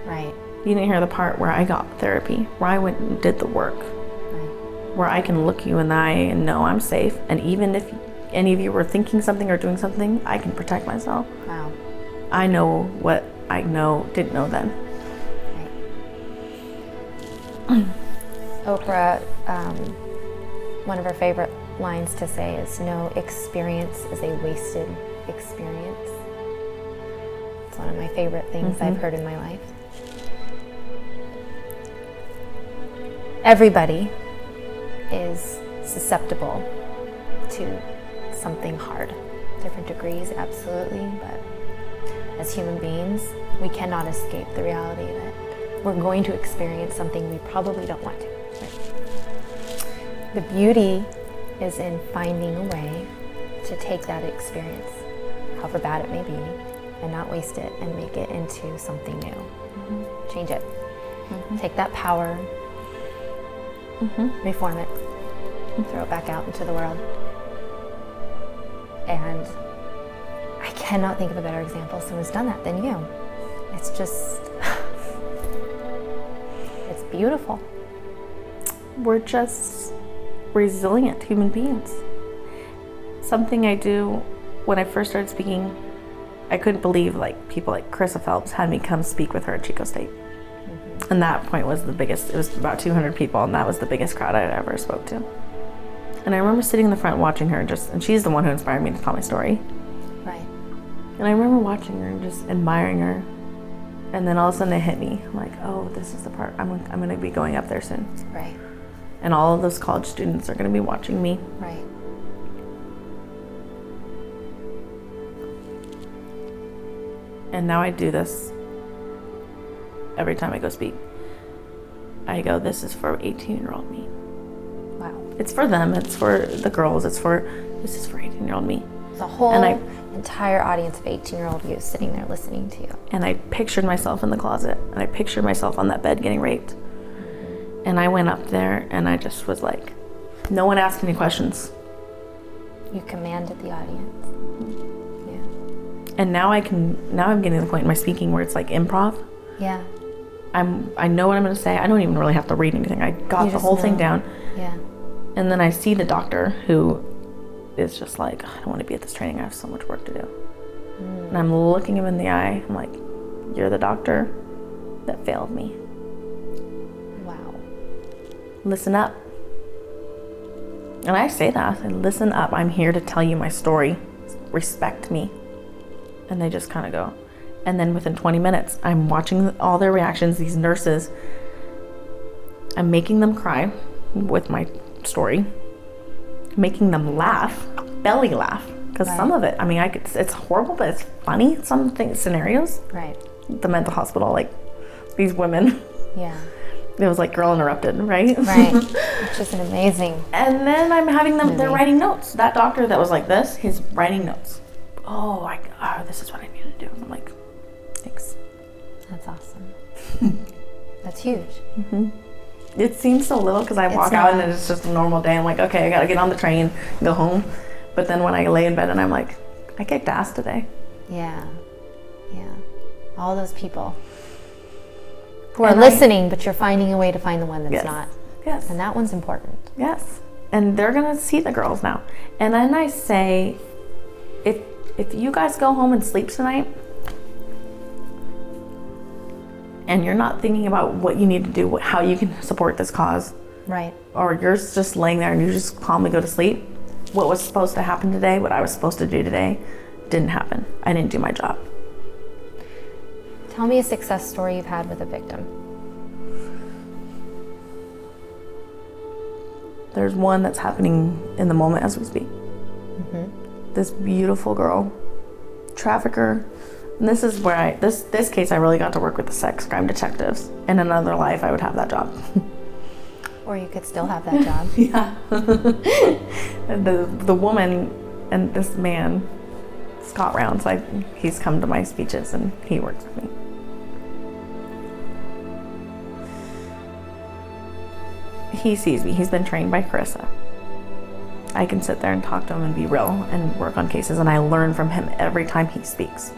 Right. You didn't hear the part where I got therapy, where I went and did the work, Right. where I can look you in the eye and know I'm safe. And even if any of you were thinking something or doing something, I can protect myself. Wow. I know what I didn't know then. Right. Oprah, one of her favorite lines to say is, no experience is a wasted experience. It's one of my favorite things Mm-hmm. I've heard in my life. Everybody is susceptible to something hard. Different degrees, absolutely, but as human beings, we cannot escape the reality that we're going to experience something we probably don't want to. Right? The beauty is in finding a way to take that experience, however bad it may be, and not waste it and make it into something new. Mm-hmm. Change it. Mm-hmm. Take that power, reform it, and throw it back out into the world. And I cannot think of a better example of someone who's done that than you. It's just, it's beautiful. We're just resilient human beings. Something I do when I first started speaking I couldn't believe like people like Carissa Phelps had me come speak with her at Chico State. And that point was the biggest. It was about 200 people, and that was the biggest crowd I'd ever spoke to. And I remember sitting in the front watching her, and she's the one who inspired me to tell my story. Right. And I remember watching her and just admiring her. And then all of a sudden it hit me. I'm like, oh, this is the part. I'm going to be going up there soon. Right. And all of those college students are going to be watching me. Right. And now I do this every time I go speak. I go, this is for 18-year-old me. Wow. It's for them. It's for the girls. This is for 18-year-old me. The whole entire audience of 18-year-old you sitting there listening to you. And I pictured myself in the closet. And I pictured myself on that bed getting raped. And I went up there and I just was like, no one asked any questions. You commanded the audience. Yeah. And now I'm getting to the point in my speaking where it's like improv. Yeah. I know what I'm going to say. I don't even really have to read anything. I got the whole thing down. Yeah. And then I see the doctor who is just like, I don't want to be at this training. I have so much work to do. And I'm looking him in the eye. I'm like, you're the doctor that failed me. Wow. Listen up. And I say that. I listen up. I'm here to tell you my story. Respect me. And they just kind of go. And then within 20 minutes, I'm watching all their reactions, these nurses. I'm making them cry with my story, making them laugh, belly laugh. Because some of it, I mean, it's horrible, but it's funny, some scenarios. Right. The mental hospital, like these women. Yeah. It was like Girl Interrupted, right? Right. Which is an amazing. And then I'm having them, they're writing notes. That doctor that was like this, he's writing notes. Oh, this is what I need to do. I'm like, thanks. That's awesome. That's huge. Mm-hmm. It seems so little because I walk out and it's just a normal day. I'm like, okay, I gotta get on the train, go home. But then when I lay in bed and I'm like, I kicked ass today. Yeah. Yeah. All those people who are listening, but you're finding a way to find the one that's not. Yes. And that one's important. Yes. And they're gonna see the girls now. And then I say, if you guys go home and sleep tonight, and you're not thinking about what you need to do, how you can support this cause. Right. Or you're just laying there and you just calmly go to sleep. What was supposed to happen today, what I was supposed to do today, didn't happen. I didn't do my job. Tell me a success story you've had with a victim. There's one that's happening in the moment as we speak. Mm-hmm. This beautiful girl, trafficker. And this is where this case I really got to work with the sex crime detectives. In another life, I would have that job. Or you could still have that job. Yeah. And the woman and this man, Scott Rounds, he's come to my speeches and he works with me. He sees me. He's been trained by Carissa. I can sit there and talk to him and be real and work on cases, and I learn from him every time he speaks.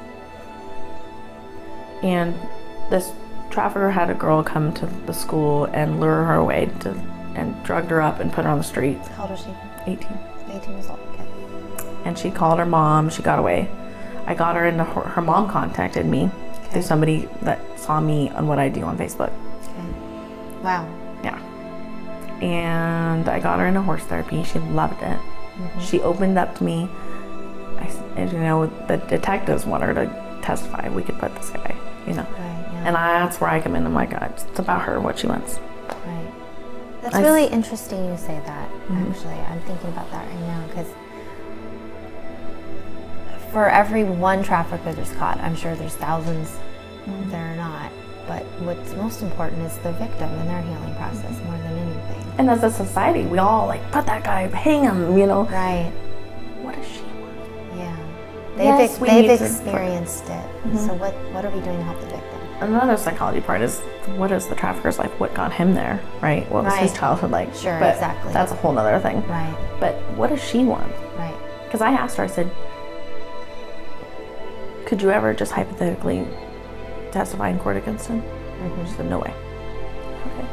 And this trafficker had a girl come to the school and lure her away and drugged her up and put her on the street. How old was she? 18. 18 years old, okay. And she called her mom. She got away. I got her into her mom contacted me through somebody that saw me on what I do on Facebook. Okay. Wow. Yeah. And I got her into horse therapy. She loved it. Mm-hmm. She opened up to me. The detectives want her to testify. We could put this guy, Right, yeah. And that's where I come in. I'm like, it's about her, what she wants. Right. That's really interesting you say that, actually. I'm thinking about that right now, because for every one trafficker that's caught, I'm sure there's thousands that are not. But what's most important is the victim and their healing process more than anything. And as a society, we all put that guy, hang him, Right. What does she want? Yeah. They've experienced it. So what are we doing to help the victim? Another psychology part is, what is the trafficker's life? What got him there, right? What was his childhood like? Sure, but exactly. That's a whole other thing. Right. But what does she want? Right. Because I asked her, I said, could you ever just hypothetically testify in court against him? She said, no way. Okay.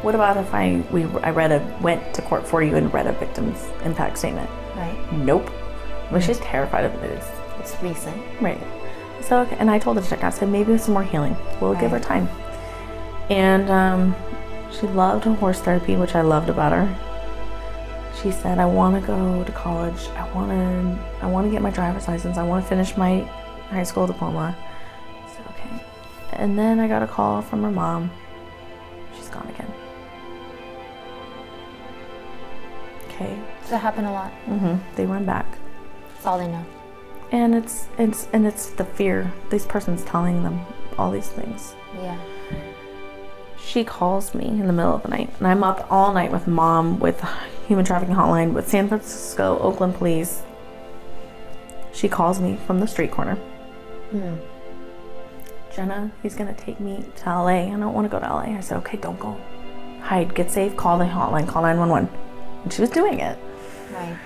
What about if I went to court for you and read a victim's impact statement? Right. Nope. Well, she's terrified of it. It's recent. Right. So, okay. And I told the detective, I said, maybe some more healing. We'll give her time. And she loved horse therapy, which I loved about her. She said, I want to go to college. I want to get my driver's license. I want to finish my high school diploma. I said, okay. And then I got a call from her mom. She's gone again. Okay. Does that happen a lot? They went back. That's all they know. And it's the fear. This person's telling them all these things. Yeah. She calls me in the middle of the night, and I'm up all night with mom, with human trafficking hotline, with San Francisco, Oakland police. She calls me from the street corner. Jenna, he's gonna take me to LA. I don't want to go to LA. I said, okay, don't go. Hide, get safe, call the hotline, call 911. And she was doing it. Right.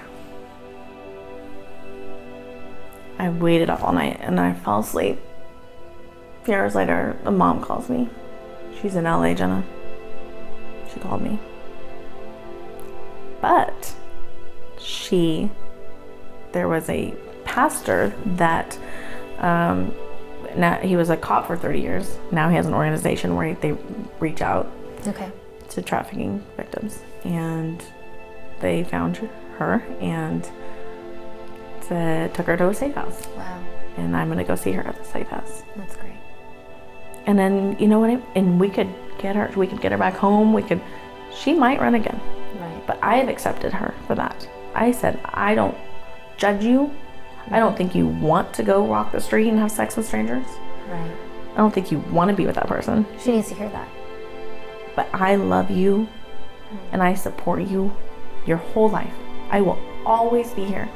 I waited up all night and I fell asleep. A few hours later, a mom calls me. She's in LA, Jenna. She called me. But there was a pastor that, now he was a cop for 30 years. Now he has an organization where they reach out to trafficking victims. And they found her and took her to a safe house. Wow. And I'm gonna go see her at the safe house. That's great. And then, you know what, and we could get her back home. She might run again. Right. But I have accepted her for that. I said, I don't judge you. I don't think you want to go walk the street and have sex with strangers. Right. I don't think you want to be with that person. She needs to hear that. But I love you and I support you your whole life. I will always be here.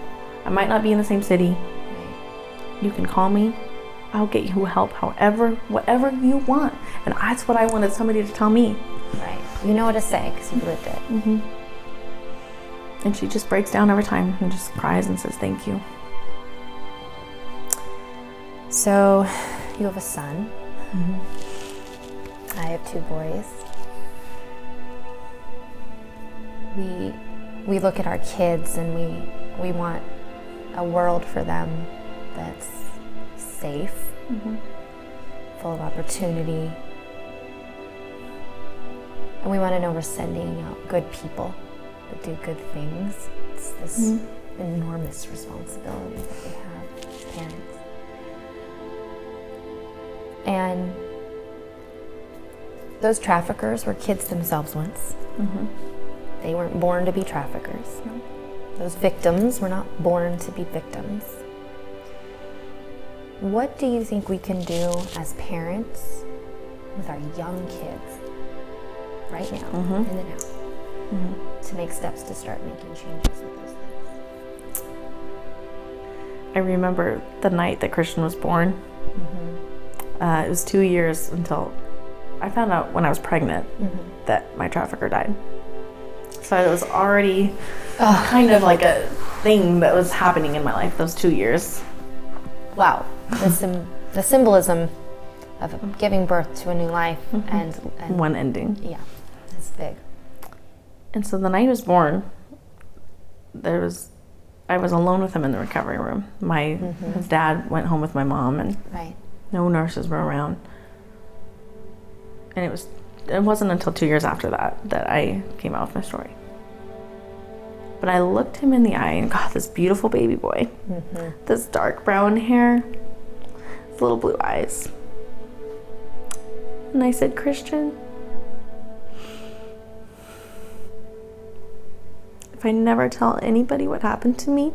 I might not be in the same city. Right. You can call me. I'll get you help whatever you want. And that's what I wanted somebody to tell me. Right. You know what to say because you've lived it. And she just breaks down every time and just cries and says, thank you. So you have a son. I have 2 boys. We look at our kids and we want a world for them that's safe, full of opportunity. And we want to know we're sending out good people that do good things. It's this enormous responsibility that we have as parents. And those traffickers were kids themselves once. They weren't born to be traffickers. No. Those victims were not born to be victims. What do you think we can do as parents with our young kids right now, in the now, to make steps to start making changes with those things? I remember the night that Christian was born. It was 2 years until I found out when I was pregnant that my trafficker died. So it was already kind of like a thing that was happening in my life those 2 years. Wow. The symbolism of giving birth to a new life and one ending. Yeah, it's big. And so the night he was born, I was alone with him in the recovery room. His dad went home with my mom, and no nurses were around. And it wasn't until 2 years after that I came out with my story. But I looked him in the eye and got this beautiful baby boy, this dark brown hair, his little blue eyes. And I said, Christian, if I never tell anybody what happened to me,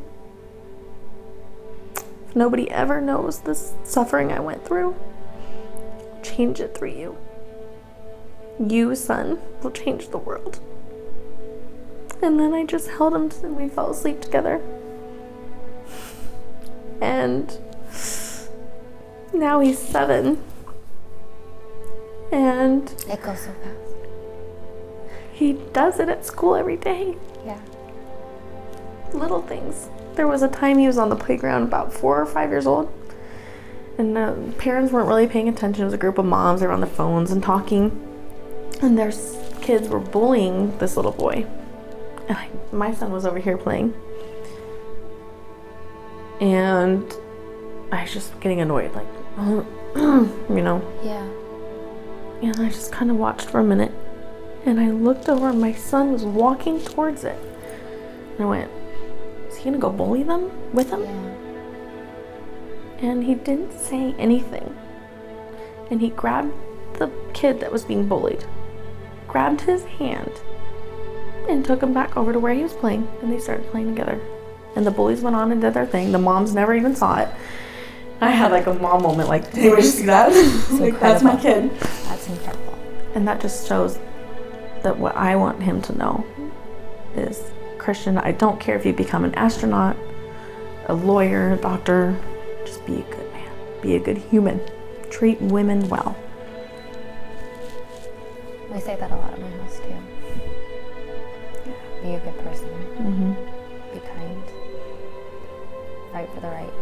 if nobody ever knows the suffering I went through, I'll change it through you. You, son, will change the world. And then I just held him and we fell asleep together. And now he's 7. And It goes so fast. he does it at school every day. Yeah. Little things. There was a time he was on the playground about 4 or 5 years old. And the parents weren't really paying attention. It was a group of moms. They were on their phones and talking. And their kids were bullying this little boy. And my son was over here playing. And I was just getting annoyed, like, you know? Yeah. And I just kind of watched for a minute, and I looked over and my son was walking towards it. And I went, is he gonna go bully them with him? Yeah. And he didn't say anything. And he grabbed the kid that was being bullied, grabbed his hand, and took him back over to where he was playing, and they started playing together. And the bullies went on and did their thing. The moms never even saw it. I had like a mom moment, like, did anybody see that? Like, that's my kid. That's incredible. And that just shows that what I want him to know is, Christian, I don't care if you become an astronaut, a lawyer, a doctor, just be a good man, be a good human, treat women well. We say that a lot at my house too. Be a good person. Mm-hmm. Be kind. Fight for the right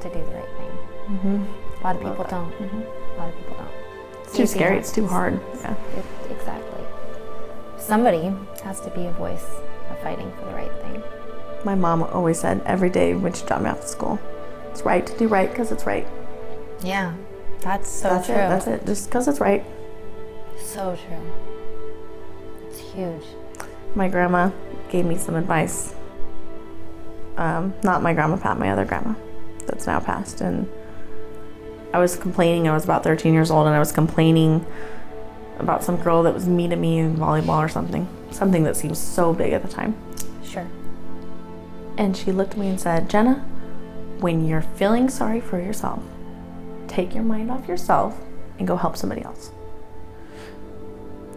to do the right thing. Mm-hmm. A lot of people don't. Mm-hmm. A lot of people don't. It's too scary. It's too hard. Yeah. Exactly. Somebody has to be a voice of fighting for the right thing. My mom always said every day when she dropped me off to school, it's right to do right because it's right. Yeah, that's so That's true. That's it. Just because it's right. So true. It's huge. My grandma gave me some advice. Not my grandma Pat, my other grandma that's now passed. And I was complaining. I was about 13 years old, and I was complaining about some girl that was mean to me in volleyball or something. Something that seemed so big at the time. Sure. And she looked at me and said, Jenna, when you're feeling sorry for yourself, take your mind off yourself and go help somebody else.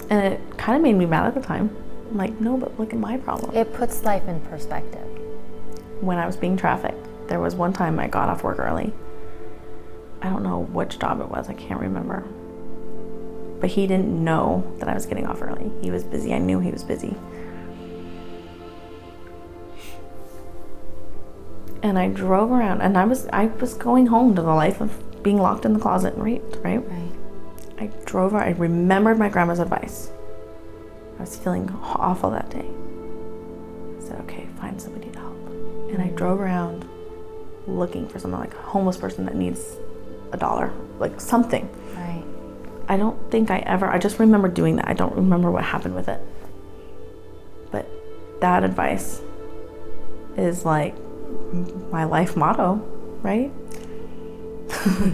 And it kind of made me mad at the time. I'm like, no, but look at my problem. It puts life in perspective. When I was being trafficked, there was one time I got off work early. I don't know which job it was. I can't remember. But he didn't know that I was getting off early. He was busy. I knew he was busy. And I drove around, and I was going home to the life of being locked in the closet and raped, right? Right. I drove around. I remembered my grandma's advice. I was feeling awful that day. I said, okay, find somebody to help. And I drove around looking for someone, like a homeless person that needs $1, like something. Right. I don't think I just remember doing that. I don't remember what happened with it. But that advice is like my life motto, right?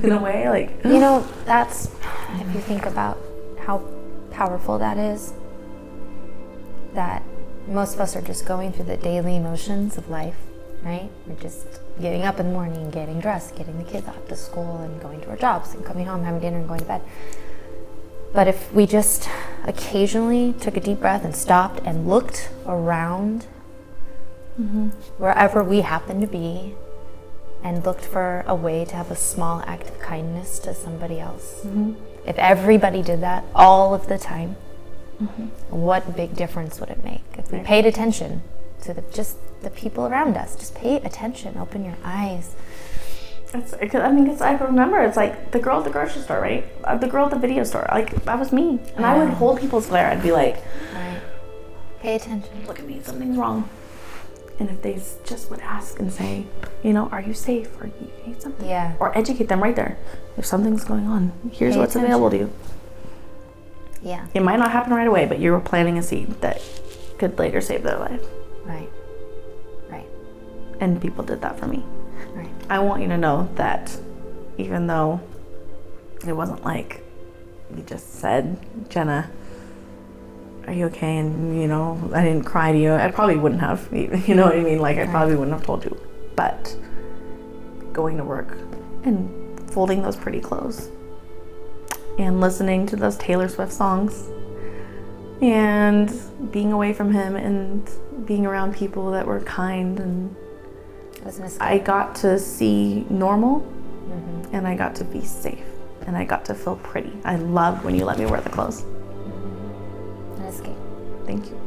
In a way, like. You know, that's, if you think about how powerful that is, that most of us are just going through the daily emotions of life, right? We're just getting up in the morning, getting dressed, getting the kids off to school, and going to our jobs, and coming home, having dinner, and going to bed. But if we just occasionally took a deep breath and stopped and looked around wherever we happen to be, and looked for a way to have a small act of kindness to somebody else. If everybody did that all of the time, what big difference would it make? If we paid attention to just the people around us, just pay attention, open your eyes. I remember it's like the girl at the grocery store, right? The girl at the video store, like that was me. And I would hold people's glare. I'd be like, right. Pay attention. Look at me, something's wrong. And if they just would ask and say, you know, are you safe? Or you need something? Yeah. Or educate them right there. If something's going on, here's what's available to you. Yeah. It might not happen right away, but you're planting a seed that could later save their life. Right. Right. And people did that for me. Right. I want you to know that even though it wasn't like you just said, Jenna, are you okay? And, you know, I didn't cry to you. I probably wouldn't have, you know what I mean? Like, I probably wouldn't have told you. But going to work and folding those pretty clothes and listening to those Taylor Swift songs and being away from him and being around people that were kind, and I got to see normal and I got to be safe and I got to feel pretty. I loved when you let me wear the clothes. That's good. Thank you.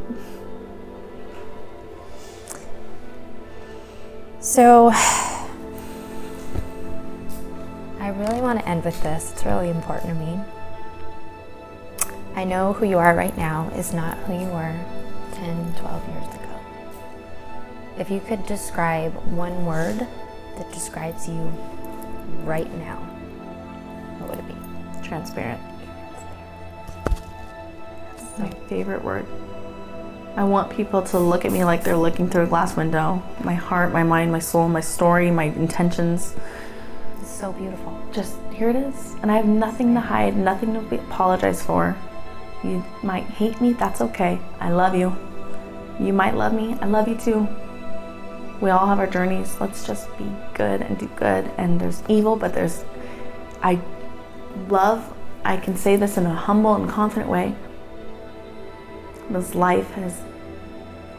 So, I really want to end with this. It's really important to me. I know who you are right now is not who you were 10, 12 years ago. If you could describe one word that describes you right now, what would it be? Transparent. That's my favorite word. I want people to look at me like they're looking through a glass window. My heart, my mind, my soul, my story, my intentions. It's so beautiful. Just here it is. And I have nothing to hide, nothing to apologize for. You might hate me, that's okay. I love you. You might love me, I love you too. We all have our journeys. Let's just be good and do good. And there's evil, but I can say this in a humble and confident way. This life is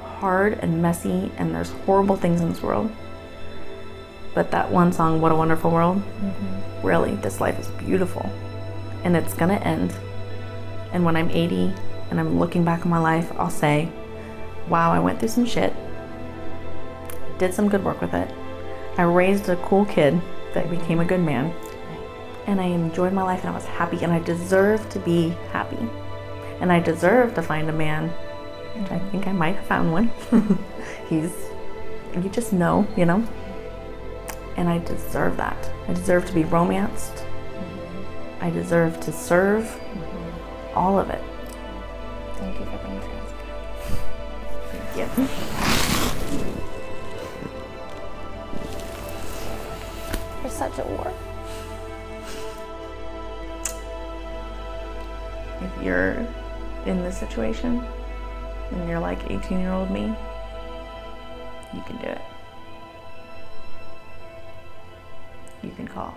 hard and messy, and there's horrible things in this world. But that one song, What a Wonderful World, really, this life is beautiful. And it's gonna end. And when I'm 80 and I'm looking back on my life, I'll say, wow, I went through some shit, did some good work with it. I raised a cool kid that became a good man. And I enjoyed my life and I was happy, and I deserve to be happy. And I deserve to find a man, which I think I might have found one. You just know, you know? And I deserve that. I deserve to be romanced. I deserve to serve. All of it. Thank you for being transparent. Thank you. You're such a whore. If you're in this situation and you're like 18-year-old me, you can do it. You can call.